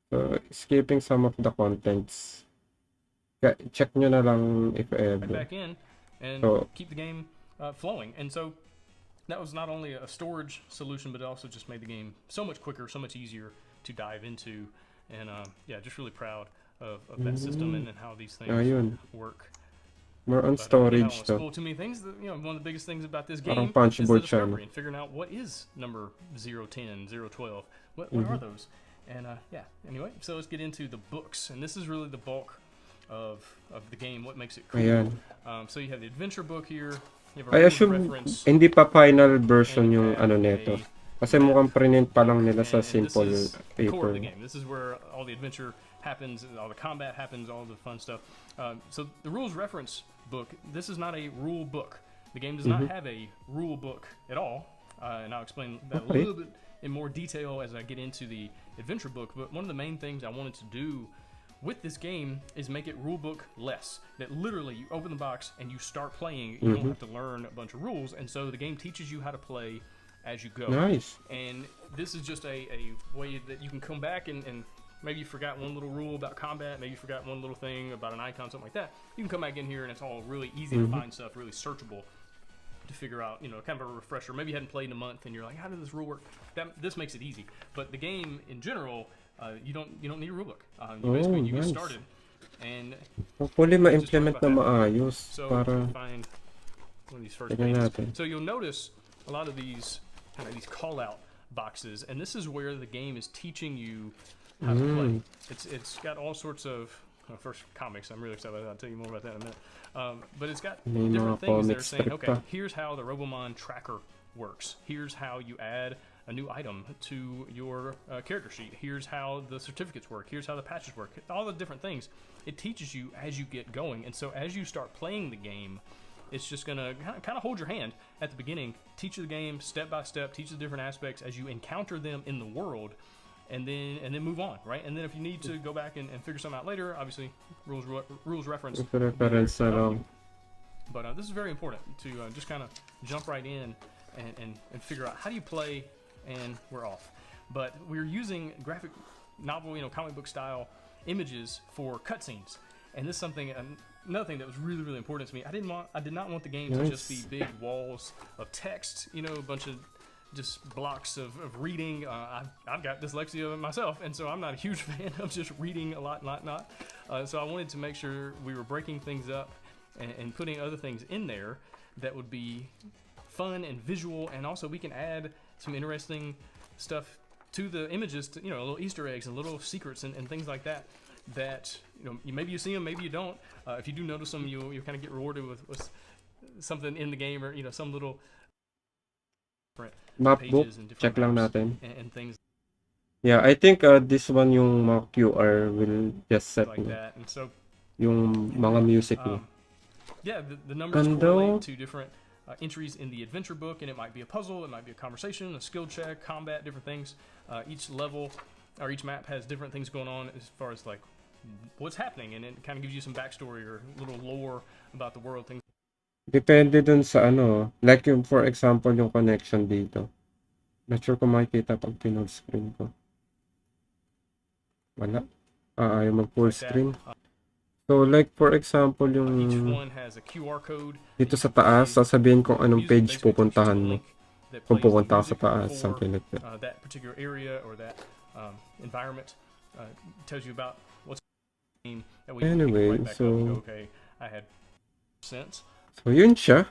So, skipping some of the contents. Check nyo na lang if ever. Back in and keep the game flowing. And so that was not only a storage solution, but it also just made the game so much quicker, so much easier to dive into. And yeah, just really proud of that system and how these things work. More on But, storage, I don't want to spoil too many things. You know, one of the biggest things about this game punch is the board discovery and figuring out what is number 010, 012. What are those? And yeah, anyway, so let's get into the books. And this is really the bulk of the game, what makes it cool. Ayan. So you have the adventure book here. You have I a assume reference. hindi pa final version yung And neto. a Kasi mukhang print pa lang nila sa and simple this is the core of paper. the game. This is where all the adventure happens, all the combat happens, all the fun stuff. So the rules reference book, this is not a rule book. The game does not have a rule book at all. And I'll explain that a little bit in more detail as I get into the adventure book. But one of the main things I wanted to do with this game is make it rulebook less. That literally you open the box and you start playing. You don't have to learn a bunch of rules, and so the game teaches you how to play as you go. Nice. And this is just a way that you can come back and maybe you forgot one little rule about combat, maybe you forgot one little thing about an icon, something like that. You can come back in here and it's all really easy to find stuff, really searchable to figure out, you know, kind of a refresher. Maybe you hadn't played in a month and you're like, how did this rule work? This makes it easy. But the game in general, you don't need a rulebook. You get started, and hopefully ma-implement na maayos so para find one of these first tignan pages. natin. So you'll notice a lot of these kind of these call out boxes, and this is where the game is teaching you how to play. It's got all sorts of first comics. I'm really excited about that. I'll tell you more about that in a minute. But it's got May different mga things that are comic saying, strip okay, pa. here's how the Robomon tracker works. Here's how you add a new item to your character sheet. Here's how the certificates work. Here's how the patches work. All the different things. It teaches you as you get going. And so as you start playing the game, it's just going to kind of hold your hand at the beginning, teach you the game step by step, teach you the different aspects as you encounter them in the world, and then move on, right? And then if you need to go back and figure something out later, obviously rules reference. Reference na lang. But this is very important to just kind of jump right in and figure out how do you play, and we're off. But we're using graphic novel, comic book style images for cutscenes, and this is something. Another thing that was really, really important to me, I did not want the game to just be big walls of text, a bunch of just blocks of reading. I've got dyslexia myself, and so I'm not a huge fan of just reading a lot. So I wanted to make sure we were breaking things up and putting other things in there that would be fun and visual, and also we can add some interesting stuff to the images, to, little Easter eggs and little secrets and things like that. That maybe you see them, maybe you don't. If you do notice them, you'll kind of get rewarded with something in the game, or some little Map pages book, and different check lang maps natin. and things Yeah, I think this one yung mga QR will just set like that. And so yung mga music niya. yeah, the numbers Ganda. correlate to different entries in the adventure book, and it might be a puzzle, it might be a conversation, a skill check, combat, different things. Each level or each map has different things going on as far as like what's happening, and it kind of gives you some backstory or little lore about the world, things. Depende dun sa ano, like yung for example yung connection dito. Not sure kung makikita pag pinol screen ko. Wala. Ayaw mag full like that. screen. So like for example Each yung one has a QR code. dito sa taas, sasabihin kung anong page Basically takes you to pupuntahan a mo. link that Kung plays the pupunta ka sa music taas, for, something like that. that particular area or that environment. Tells you about what's that we can pick Anyway, right back up and go, so okay, I had sense. so yun siya.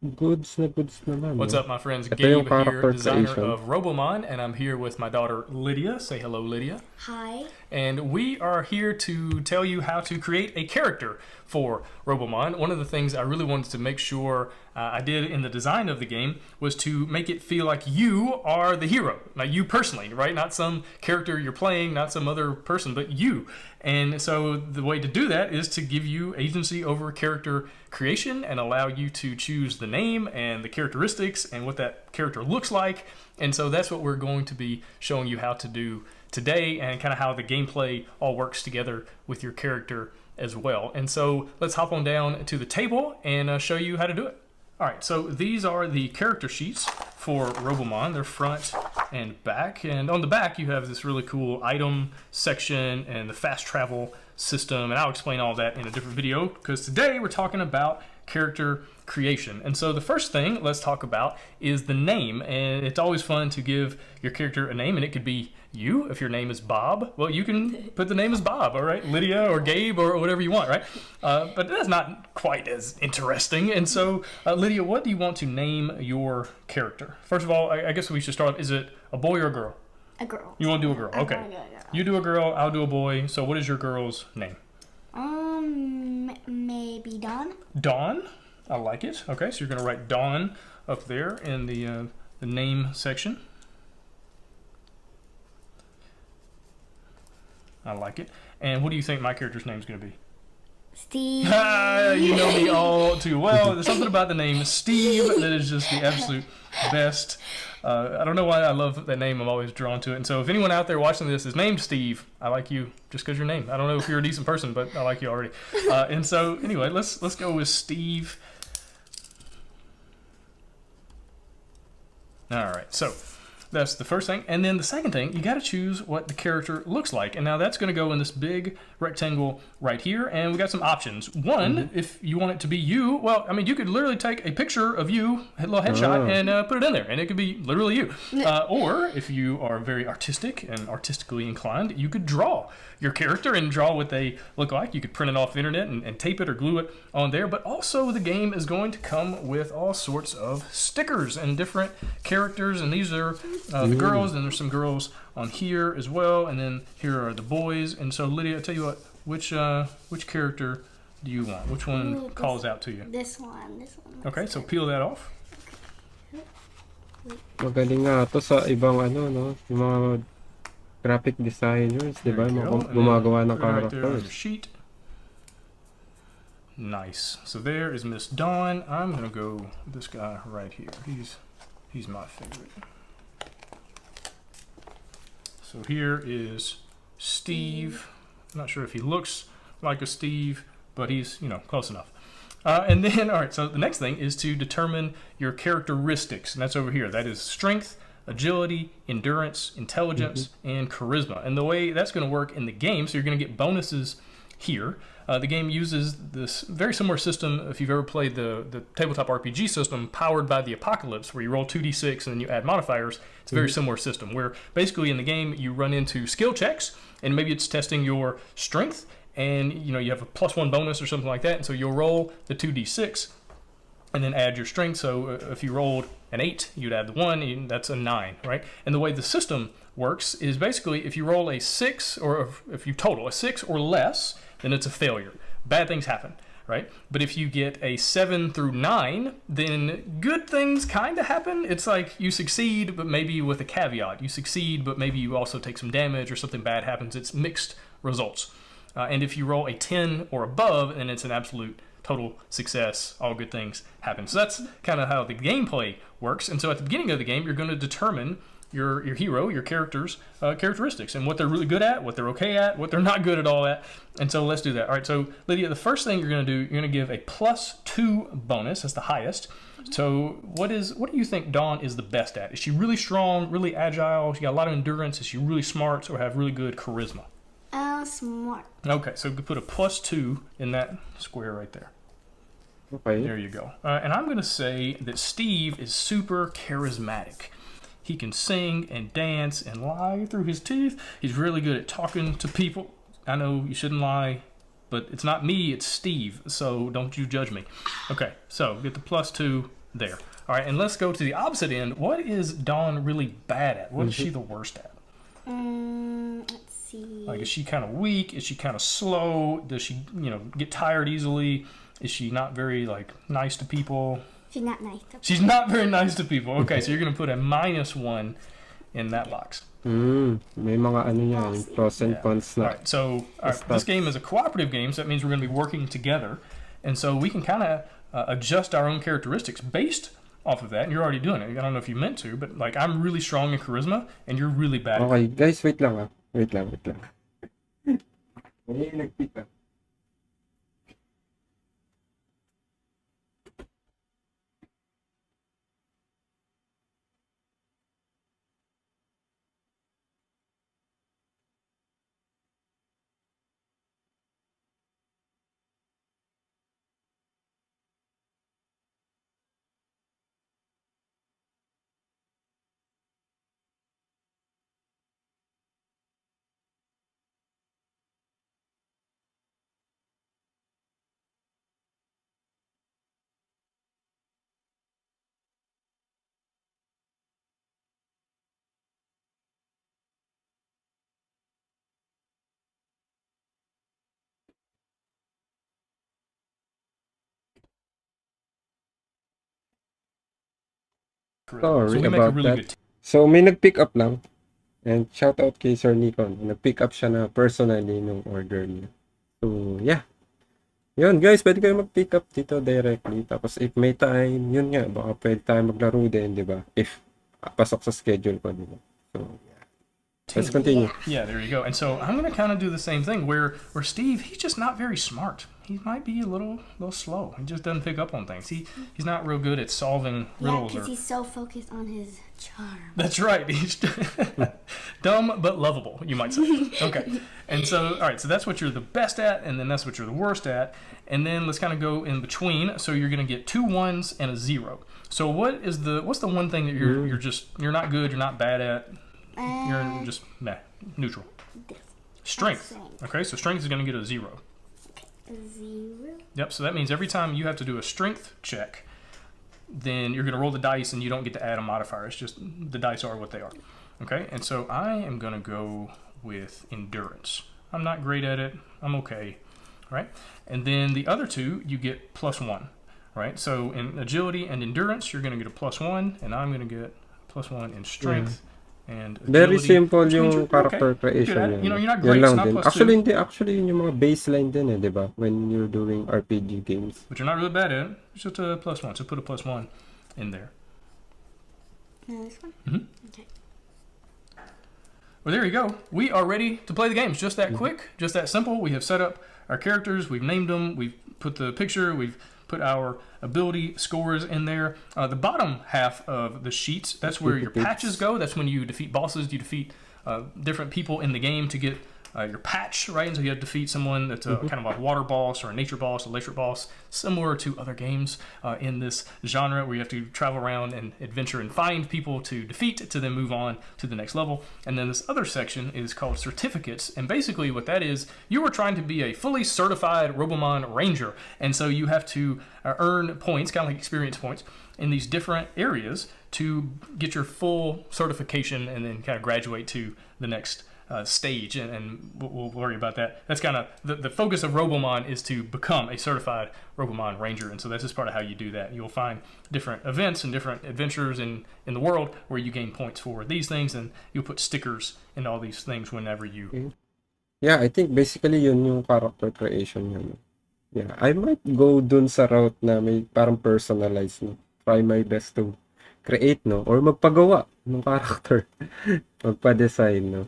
Goods naman. What's no? up, my friends? Ito yung Gabe character here, designer creation. of Robomon, and I'm here with my daughter Lydia. Say hello, Lydia. Hi. And we are here to tell you how to create a character for Robomon. One of the things I really wanted to make sure I did in the design of the game was to make it feel like you are the hero. Now, you personally, right? Not some character you're playing, not some other person, but you. And so the way to do that is to give you agency over character creation and allow you to choose the name and the characteristics and what that character looks like. And so that's what we're going to be showing you how to do today, and kind of how the gameplay all works together with your character as well. And so let's hop on down to the table and show you how to do it. All right, so these are the character sheets for Robomon. They're front and back, and on the back you have this really cool item section and the fast travel system, and I'll explain all that in a different video, because today we're talking about character creation. And so the first thing let's talk about is the name, and it's always fun to give your character a name, and it could be you. If your name is Bob, well, you can put the name as Bob, all right? Lydia or Gabe or whatever you want, right? But that's not quite as interesting. And so Lydia, what do you want to name your character? First of all, I guess we should start, is it a boy or a girl? A girl. You want to do a girl? Okay. You do a girl, I'll do a boy. So what is your girl's name? Maybe Dawn. Dawn? I like it. Okay, so you're going to write Dawn up there in the name section. I like it. And what do you think my character's name is going to be? Steve. You know me all too well. There's something about the name Steve that is just the absolute best. I don't know why I love that name. I'm always drawn to it. And so if anyone out there watching this is named Steve, I like you just because your name. I don't know if you're a decent person, but I like you already. And so anyway, let's go with Steve. All right, so that's the first thing. And then the second thing, you got to choose what the character looks like. And now that's going to go in this big rectangle right here. And we got some options. One, if you want it to be you, well, I mean, you could literally take a picture of you, a little headshot, and put it in there. And it could be literally you. Or if you are very artistic and artistically inclined, you could draw your character and draw what they look like. You could print it off the internet and tape it or glue it on there. But also the game is going to come with all sorts of stickers and different characters. And these are the girls, and there's some girls on here as well, and then here are the boys. And so Lydia, I'll tell you what, which character do you want? Which one calls out to you? This one. Okay, so peel that off. Magaling nga to sa ibang ano, no? Yung mga graphic designers, di ba? There you go. Gumagawa ng Put it right there on characters. the sheet. Nice. So there is Miss Dawn. I'm gonna go with this guy right here. He's my favorite. So here is Steve. I'm not sure if he looks like a Steve, but he's, you know, close enough. And then, all right, so the next thing is to determine your characteristics, and that's over here. That is strength, agility, endurance, intelligence, and charisma. And the way that's going to work in the game, so you're going to get bonuses here. The game uses this very similar system if you've ever played the tabletop RPG system powered by the Apocalypse, where you roll 2d6 and then you add modifiers. It's a very similar system where basically in the game you run into skill checks, and maybe it's testing your strength, and you know you have a +1 bonus or something like that, and so you'll roll the 2d6 and then add your strength. So if you rolled an 8, you'd add the 1, and that's a 9, right? And the way the system works is basically if you roll a 6, or if you total a 6 or less, then it's a failure. Bad things happen, right? But if you get a 7 through 9, then good things kind of happen. It's like you succeed, but maybe with a caveat. You succeed, but maybe you also take some damage or something bad happens. It's mixed results. And if you roll a 10 or above, then it's an absolute total success. All good things happen. So that's kind of how the gameplay works. And so at the beginning of the game, you're going to determine your hero, your character's characteristics and what they're really good at, what they're okay at, what they're not good at all at. And so let's do that. All right, so Lydia, the first thing you're going to do, you're going to give a +2 bonus. That's the highest. So what do you think Dawn is the best at? Is she really strong, really agile? She got a lot of endurance? Is she really smart or have really good charisma? Smart. Okay, so we put a +2 in that square right there. Okay. There you go. And I'm going to say that Steve is super charismatic. He can sing and dance and lie through his teeth. He's really good at talking to people. I know you shouldn't lie, but it's not me, it's Steve, so don't you judge me. Okay, so get the +2 there. All right, and let's go to the opposite end. What is Dawn really bad at? What is she the worst at? Let's see. Like, is she kind of weak? Is she kind of slow? Does she, get tired easily? Is she not very, nice to people? She's not nice. She's not very nice to people. Okay, so you're going to put a -1 in that box. May mga ano yan, pros and cons na. All right, so this game is a cooperative game, so that means we're going to be working together. And so we can kind of adjust our own characteristics based off of that. And you're already doing it. I don't know if you meant to, but I'm really strong in charisma, and you're really bad at Okay, guys, wait lang. Wait lang. May nag-pick up. charisma. Sorry So we make a about really that. good team. So, may nag-pick up lang. And shout out kay Sir Nikon. Nag-pick up siya na personally nung order niya. So, yeah. Yun, guys, pwede kayo mag-pick up dito directly. Tapos, if may time, yun nga, baka pwede tayo maglaro din, di ba? If pasok sa schedule ko, di ba? So, yeah. Let's continue. Yeah, there you go. And so I'm going to kind of do the same thing where Steve, he's just not very smart. He might be a little slow. He just doesn't pick up on things. He's not real good at solving riddles. Because he's so focused on his charm. That's right. He's dumb but lovable, you might say. Okay. And so, all right, so that's what you're the best at, and then that's what you're the worst at. And then let's kind of go in between. So you're going to get 2 1s and a 0. So what's the one thing that you're not good, you're not bad at? You're just neutral. This. Strength. Okay, so strength is going to get a 0. A 0. Yep, so that means every time you have to do a strength check, then you're going to roll the dice and you don't get to add a modifier. It's just the dice are what they are. Okay, and so I am going to go with endurance. I'm not great at it. I'm okay. All right, and then the other two, you get +1. Right, so in agility and endurance, you're going to get a +1, and I'm going to get +1 in strength. And Very agility, simple which means yung you're character okay. creation You're niya. you're not Yan great, lang it's not din. +2. Actually, yun yung mga baseline din di ba? When you're doing RPG games. But you're not really bad at it. It's just a +1, so put a +1 in there. No, this one? Mm-hmm. Okay. Well, there you go. We are ready to play the games. Just that quick, just that simple. We have set up our characters, we've named them, we've put the picture, we've put our ability scores in there. The bottom half of the sheets, that's where your patches go. That's when you defeat bosses, you defeat different people in the game to get your patch, right? And so you have to defeat someone that's kind of a water boss or a nature boss, electric boss, similar to other games in this genre where you have to travel around and adventure and find people to defeat to then move on to the next level. And then this other section is called certificates. And basically what that is, you are trying to be a fully certified Robomon Ranger. And so you have to earn points, kind of like experience points, in these different areas to get your full certification and then kind of graduate to the next stage, and we'll worry about that. That's kind of the focus of Robomon, is to become a certified Robomon Ranger, and so that's just part of how you do that. You'll find different events and different adventures in the world where you gain points for these things, and you'll put stickers in all these things whenever you... Yeah, I think basically yun yung character creation yun. Yeah, I might go dun sa route na may parang personalized, no? Try my best to mag-create, no? Or magpagawa ng character. Magpa-design, no?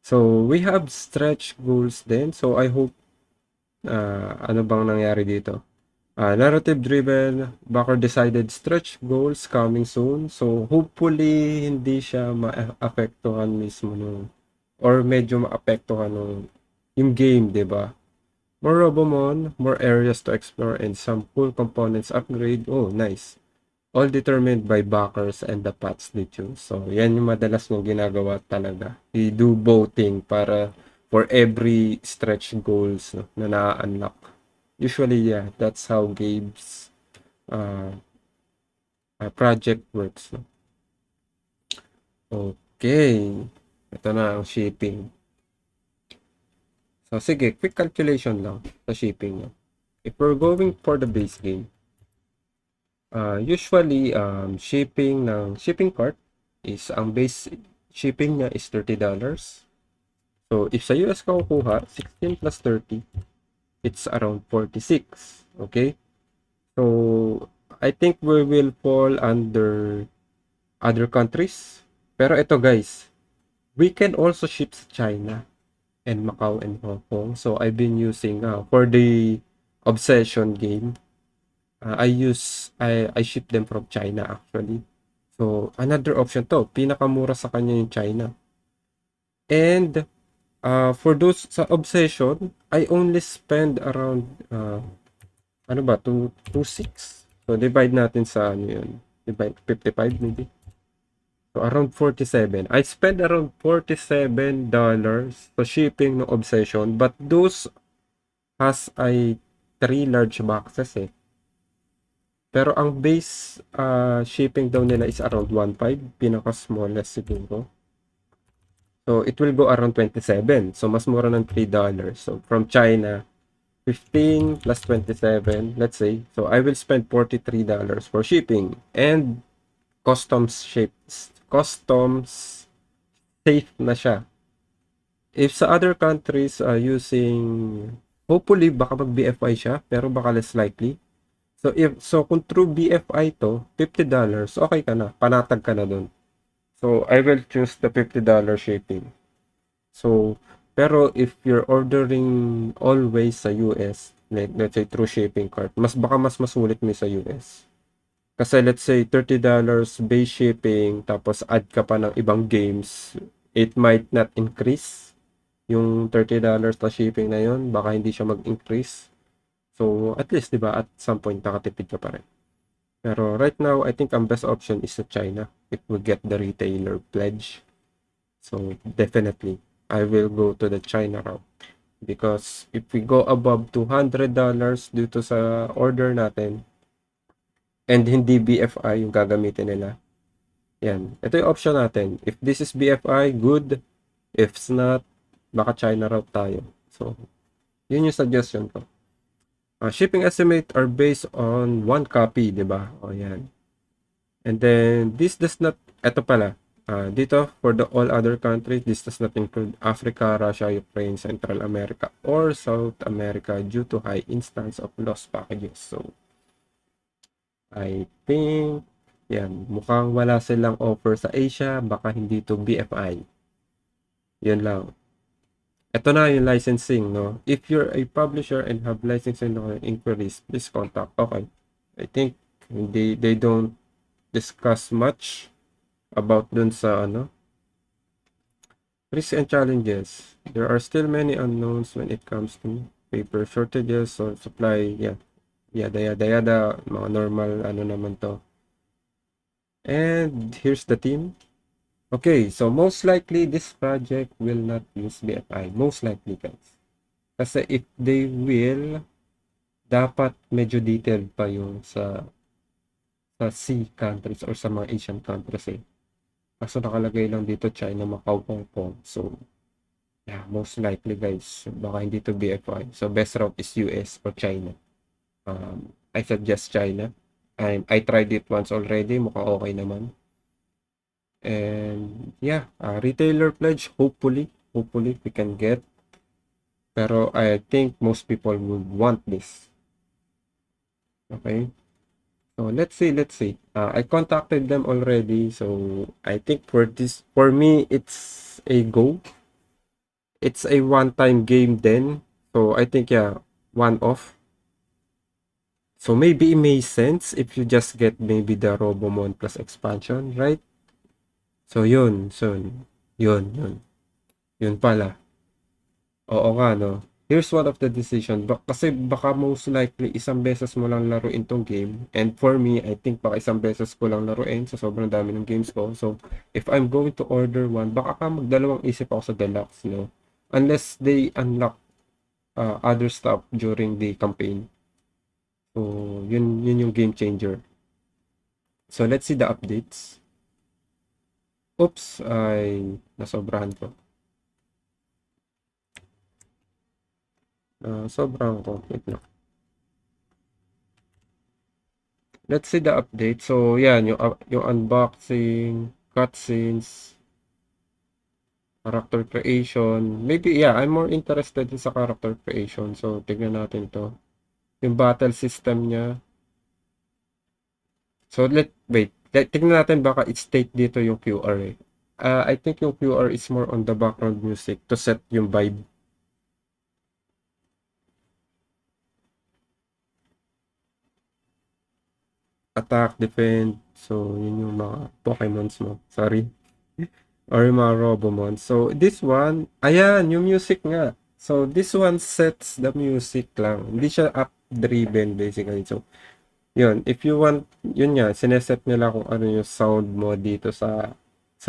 So, we have stretch goals din. So, I hope, ano bang nangyari dito? Narrative-driven, backer-decided stretch goals coming soon. So, hopefully, hindi siya maapektuhan mismo nung, or medyo maapektuhan nung yung game, di ba? More Robomon, more areas to explore, and some cool components upgrade. Oh, nice. All determined by backers and the paths they choose. So, yan yung madalas nung ginagawa talaga. We do voting para for every stretch goals, no, na na-unlock. Usually, yeah, that's how games project works. No? Okay. Ito na ang shipping. So, sige, quick calculation lang sa shipping. No? If we're going for the base game, usually, shipping cart is, ang base shipping niya is $30. So, if sa US ka kukuha, 16 plus 30, it's around 46. Okay? So, I think we will fall under other countries. Pero ito guys, we can also ship sa China and Macau and Hong Kong. So, I've been using, for the Obsession game, I ship them from China actually. So, another option to. Pinakamura sa kanya yung China. And, for those sa Obsession, I only spend around, ano ba, 2.6. So, divide natin sa, ano yun, divide 55 maybe. So, around 47. I spend around $47 sa shipping ng Obsession. But those has 3 large boxes eh. Pero ang base shipping daw nila is around 1.5. Pinaka-smallest siguro. So, it will go around 27. So, mas mura ng $3. So, from China, 15 plus 27, let's say. So, I will spend $43 for shipping. And, customs safe na siya. If sa other countries using, hopefully, baka mag-BFI siya, pero baka less likely. So, kung true BFI to, $50, okay ka na. Panatag ka na dun. So, I will choose the $50 shipping. So, pero if you're ordering always sa US, like, let's say, through shipping cart, baka mas masulit mo sa US. Kasi, let's say, $30 base shipping, tapos add ka pa ng ibang games, it might not increase. Yung $30 na shipping na yun, baka hindi siya mag-increase. So, at least, di ba, at some point, nakatipid ka pa rin. Pero right now, I think ang best option is sa China if we get the retailer pledge. So, definitely, I will go to the China route. Because if we go above $200 dito sa order natin, and hindi BFI yung gagamitin nila, yan. Ito yung option natin. If this is BFI, good. If it's not, baka China route tayo. So, yun yung suggestion ko. Shipping estimate are based on 1 copy, di ba? O yan. And then, this does not, eto pala, dito, for the all other countries, this does not include Africa, Russia, Ukraine, Central America, or South America due to high instance of lost packages. So, I think, yan, mukhang wala silang offer sa Asia, baka hindi to BFI. Yun lang. Ito na yung licensing, no? If you're a publisher and have licensing inquiries, please contact. Okay. I think they don't discuss much about dun sa ano. Risks and challenges. There are still many unknowns when it comes to paper shortages or supply. Yeah. Yada. Mga normal ano naman to. And here's the team. Okay, so most likely this project will not use BFI. Most likely, guys. Kasi if they will, dapat medyo detailed pa yung sa C countries or sa mga Asian countries eh. Kaso nakalagay lang dito China, Macau, Hong Kong. So, yeah, most likely guys, baka hindi to BFI. So, best route is US or China. I suggest China. I tried it once already. Mukhang okay naman. And yeah, retailer pledge, hopefully we can get. Pero I think most people would want this. Okay. So So let's see. I contacted them already. So I think for me, it's a go. It's a one-time game then. So I think yeah, one off. So maybe it makes sense if you just get maybe the Robomon plus expansion, right? So yun. Yun pala. Oo nga, no? Here's one of the decision. Kasi baka most likely isang beses mo lang laruin tong game. And for me, I think baka isang beses ko lang laruin sa sobrang dami ng games ko. So, if I'm going to order one, baka ka magdalawang isip ako sa deluxe, no? Unless they unlock other stuff during the campaign. So, yun yung game changer. So, let's see the updates. Oops, ay nasobrahan ko. Sobrang complete na. Let's see the update. So, yan, yung unboxing, cutscenes, character creation. Maybe, yeah, I'm more interested in sa character creation. So, tignan natin to. Yung battle system niya. So, wait. Tignan natin baka i-state dito yung QR eh. I think yung QR is more on the background music to set yung vibe. Attack, defend. So, yun yung mga Pokemons mo. Sorry. Or yung mga Robomon. So, this one, ayan, yung music nga. So, this one sets the music lang. Hindi siya app-driven basically. So, yun. If you want, yun nga, sineset nila kung ano yung sound mo dito sa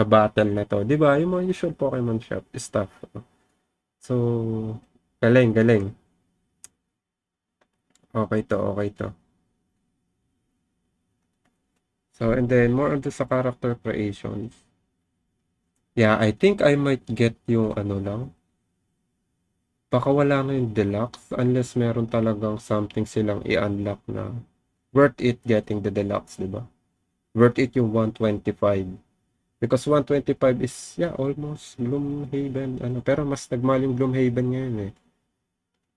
battle na to. Diba? Yung mga usual Pokemon shop stuff. So, galing. Okay to. So, and then, more onto sa character creations. Yeah, I think I might get yung ano lang. Baka wala na yung deluxe unless meron talagang something silang i-unlock na worth it getting the deluxe, diba? Worth it yung 125. Because 125 is, yeah, almost Gloomhaven. Pero mas nagmahal yung Gloomhaven ngayon eh.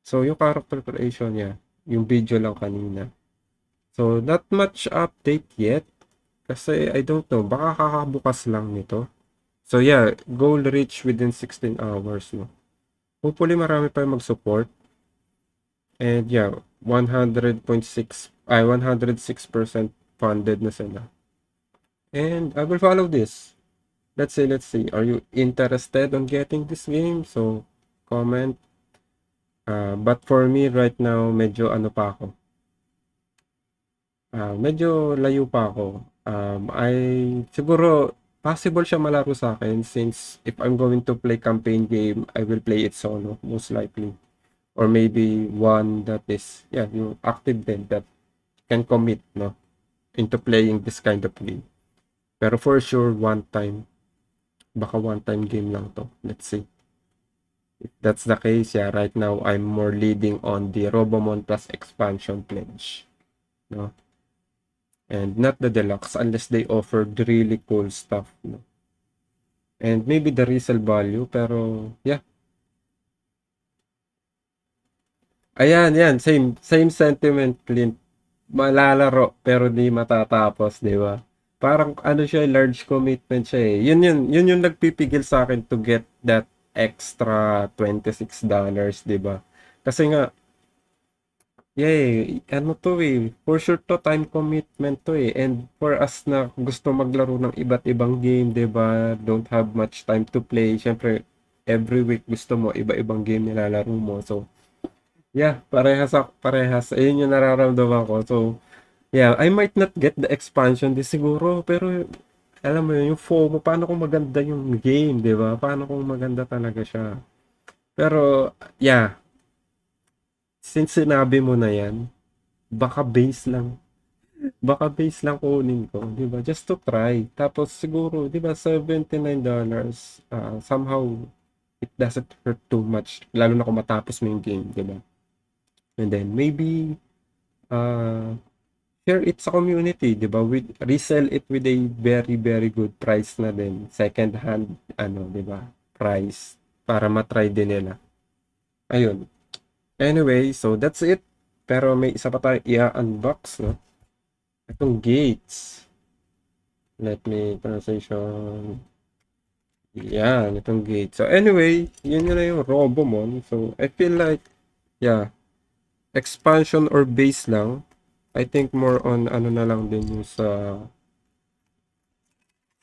So, yung character creation niya, yung video lang kanina. So, not much update yet. Kasi, I don't know, baka kakabukas lang nito. So, yeah, goal reach within 16 hours, no? Hopefully, marami pa yung mag-support. And, yeah, 100.6, 106% funded na sila. And, I will follow this. Let's see. Are you interested on getting this game? So, comment. But for me, right now, medyo ano pa ako. Medyo layo pa ako. Siguro, possible siya malaro sa akin since if I'm going to play campaign game, I will play it solo, most likely. Or maybe one that is, yeah, yung active din that can commit, no, into playing this kind of game. Pero for sure, baka one time game lang to. Let's see. If that's the case, yeah, right now, I'm more leading on the Robomon plus expansion pledge, no? And not the deluxe unless they offered really cool stuff, no? And maybe the resale value, pero yeah. Ayan, same sentiment, Clint. Malalaro pero di matatapos, di ba? Parang ano siya, large commitment siya eh. Yun yung nagpipigil sa akin to get that extra $26, di ba? Kasi nga, ano to eh, for sure to time commitment to eh. And for us na gusto maglaro ng iba't ibang game, 'di ba? Don't have much time to play. Syempre, every week gusto mo iba-ibang game nilalaro mo. So, yeah, parehas. Ayun yung nararamdaman ko. So, yeah, I might not get the expansion din siguro, pero alam mo yun, yung FOMO, paano kung maganda yung game, 'di ba? Paano kung maganda talaga siya? Pero, yeah, since sinabi mo na yan, baka base lang. Baka base lang kunin ko, 'di ba? Just to try. Tapos siguro, 'di ba, $79, somehow it doesn't hurt too much lalo na kung matapos mo yung game, 'di ba? And then maybe share it sa community, 'di ba? Resell it with a very very good price na din. Second hand 'di ba? Price para matry din nila. Ayun. Anyway, so that's it. Pero may isa pa tayong i-unbox, no? Itong gates. Let me translation. Yan, itong gate. So anyway, yun na yung Robomon. So I feel like, yeah, expansion or base lang. I think more on ano na lang din yung sa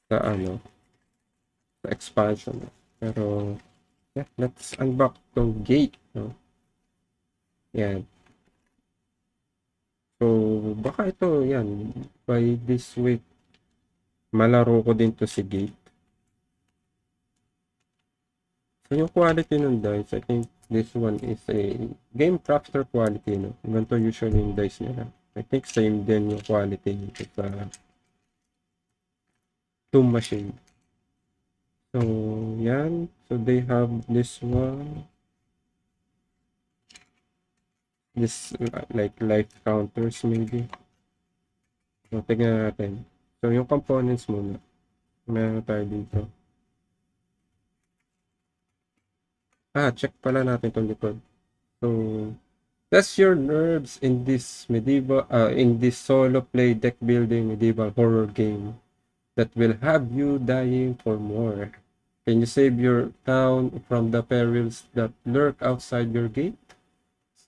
ano, sa expansion. Pero yeah, let's unbox tong gate, no? Yan. So baka ito, yan, by this week malaro ko din to si gate. So yung quality ng dice, I think this one is a game crafter quality, no? Ganito usually yung dice nila. I think same din yung quality nito sa Tomb Machine. So, yan. So, they have this one. This, like, life counters maybe. So, tignan natin. So, yung components muna. Meron tayo dito. Check pala natin itong likod. So, test your nerves in this in this solo play deck building medieval horror game that will have you dying for more. Can you save your town from the perils that lurk outside your gate?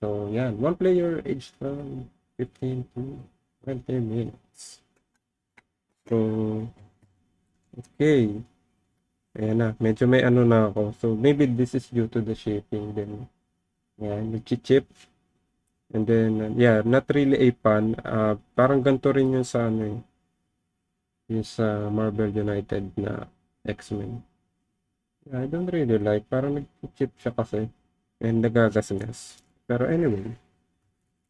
So, yan. One player aged from 15 to 20 minutes. So, okay. Ayan na. Medyo may ano na ako. So, maybe this is due to the shipping din. Yan. Nag-chip. And then, yeah, not really a fan. Parang ganito rin yung sa ano eh. Yung sa Marvel United na X-Men. I don't really like. Parang nag-chip siya kasi. And nagagasgas. Pero anyway,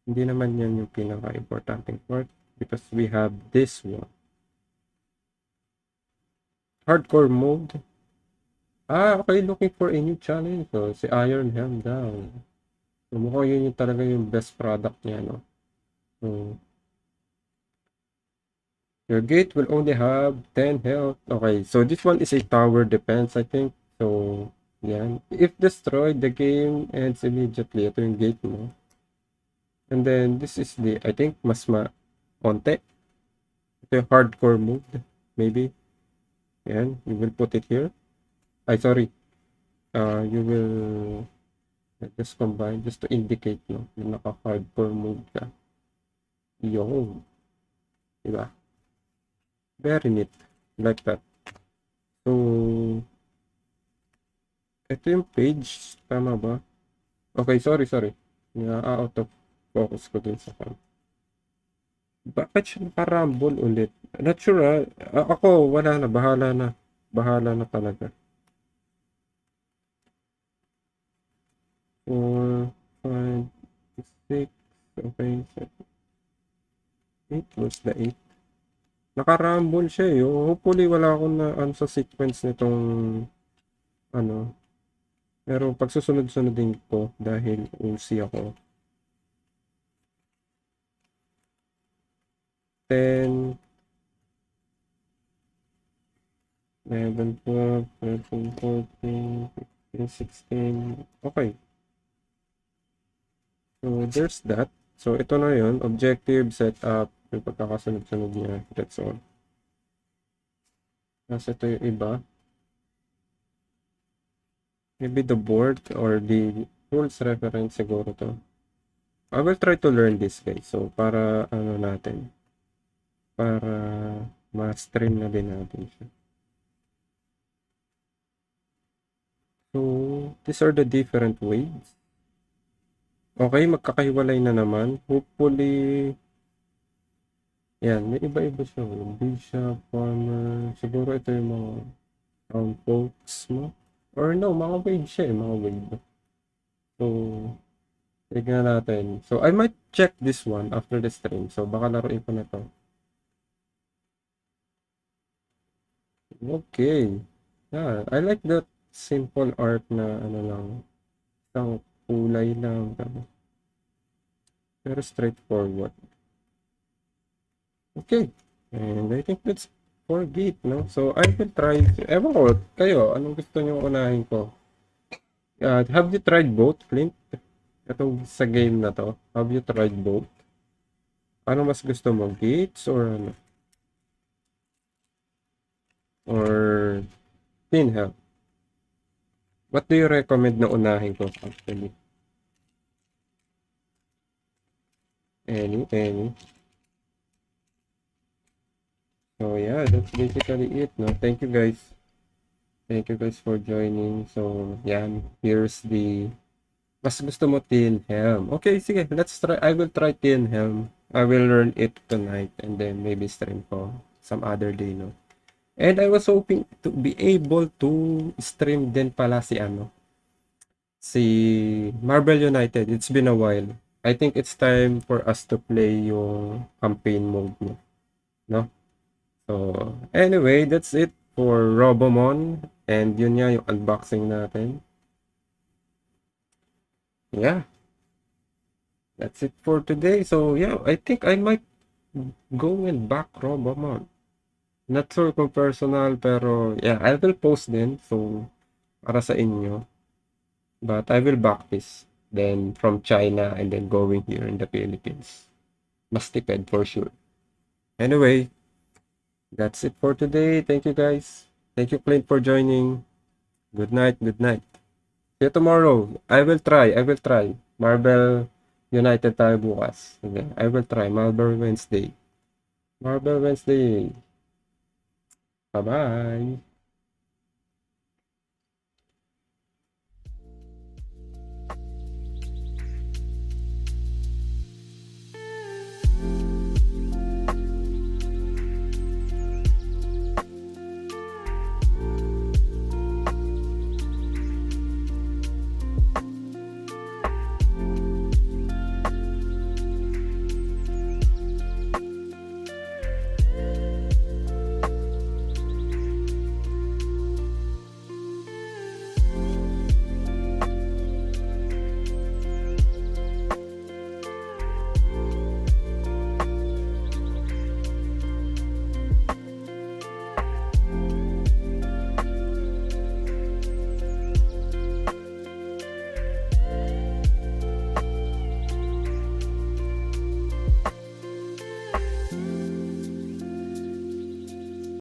hindi naman yan yung pinaka-importanting part. Because we have this one. Hardcore mode. Okay. Looking for a new challenge. So, si Iron Helm down. So, mukhang yun yung talaga yung best product niya, no? So, your gate will only have 10 health. Okay, so this one is a tower defense, I think. So, yan. If destroyed, the game ends immediately. Ito yung gate mo. And then, this is the, I think, mas konti. Ito yung hardcore mode. Maybe. Yan. You will put it here. Sorry. You will just combine just to indicate, no? Yung naka-hardcore mode ka. Yung. Diba? Very neat. Like that. So, ito yung page. Tama ba? Okay, sorry. Out of focus ko dun sa phone. Bakit siya nakarambol ulit? Not sure ako, wala na. Bahala na. Bahala na talaga. 4, 5, 6. Okay. 8 was the 8. Nakarambol siya eh. Hopefully wala akong na sa sequence nitong ano. Pero pag susunod-sunodin ko dahil UC ako. 10, 11, 12, 13, 14, 15, 16. Okay. So, there's that. So, ito na yun. Objective, setup, yung pagkakasunod-sunod niya. That's all. Tapos ito yung iba. Maybe the board or the rules reference siguro to. I will try to learn this guys. So, para ano natin. Para ma-stream na din natin siya. So, these are the different ways. Okay, magkakahiwalay na naman. Hopefully, yan, may iba-iba siya. Bishop, farmer. Siguro ito yung mga round folks mo. Or no, mga wave siya eh, mga wave. So, tignan natin. So, I might check this one after the stream. So, baka laruin ko na to. Okay. Yeah, I like that simple art na ano lang. Isang kulay lang. Pero straightforward. Okay. And I think that's for gate, no? So, I will try. Ewan ko, kayo, anong gusto nyo unahin ko? Have you tried both, Clint? Itong sa game na to. Have you tried both? Ano mas gusto mo? Gates or ano? Or Thin Helm? What do you recommend na unahin ko actually? Any. So yeah, that's basically it, no? Thank you guys. Thank you guys for joining. So, yan. Here's the... Mas gusto mo Thin Helm. Okay, sige. Let's try. I will try Thin Helm. I will learn it tonight and then maybe stream ko some other day, no? And I was hoping to be able to stream din pala si ano, si Marvel United. It's been a while. I think it's time for us to play yung campaign mode, no? So, anyway, that's it for Robomon. And yun nga yung unboxing natin. Yeah. That's it for today. So, yeah, I think I might go and back Robomon. Not sure kung personal, pero yeah, I will post din. So, para sa inyo. But I will back this. Then, from China and then going here in the Philippines. Mas tipid for sure. Anyway, that's it for today. Thank you guys. Thank you, Clint, for joining. Good night. See you tomorrow. I will try. Marvel United tayo bukas. Okay. I will try. Marvel Wednesday. Bye-bye.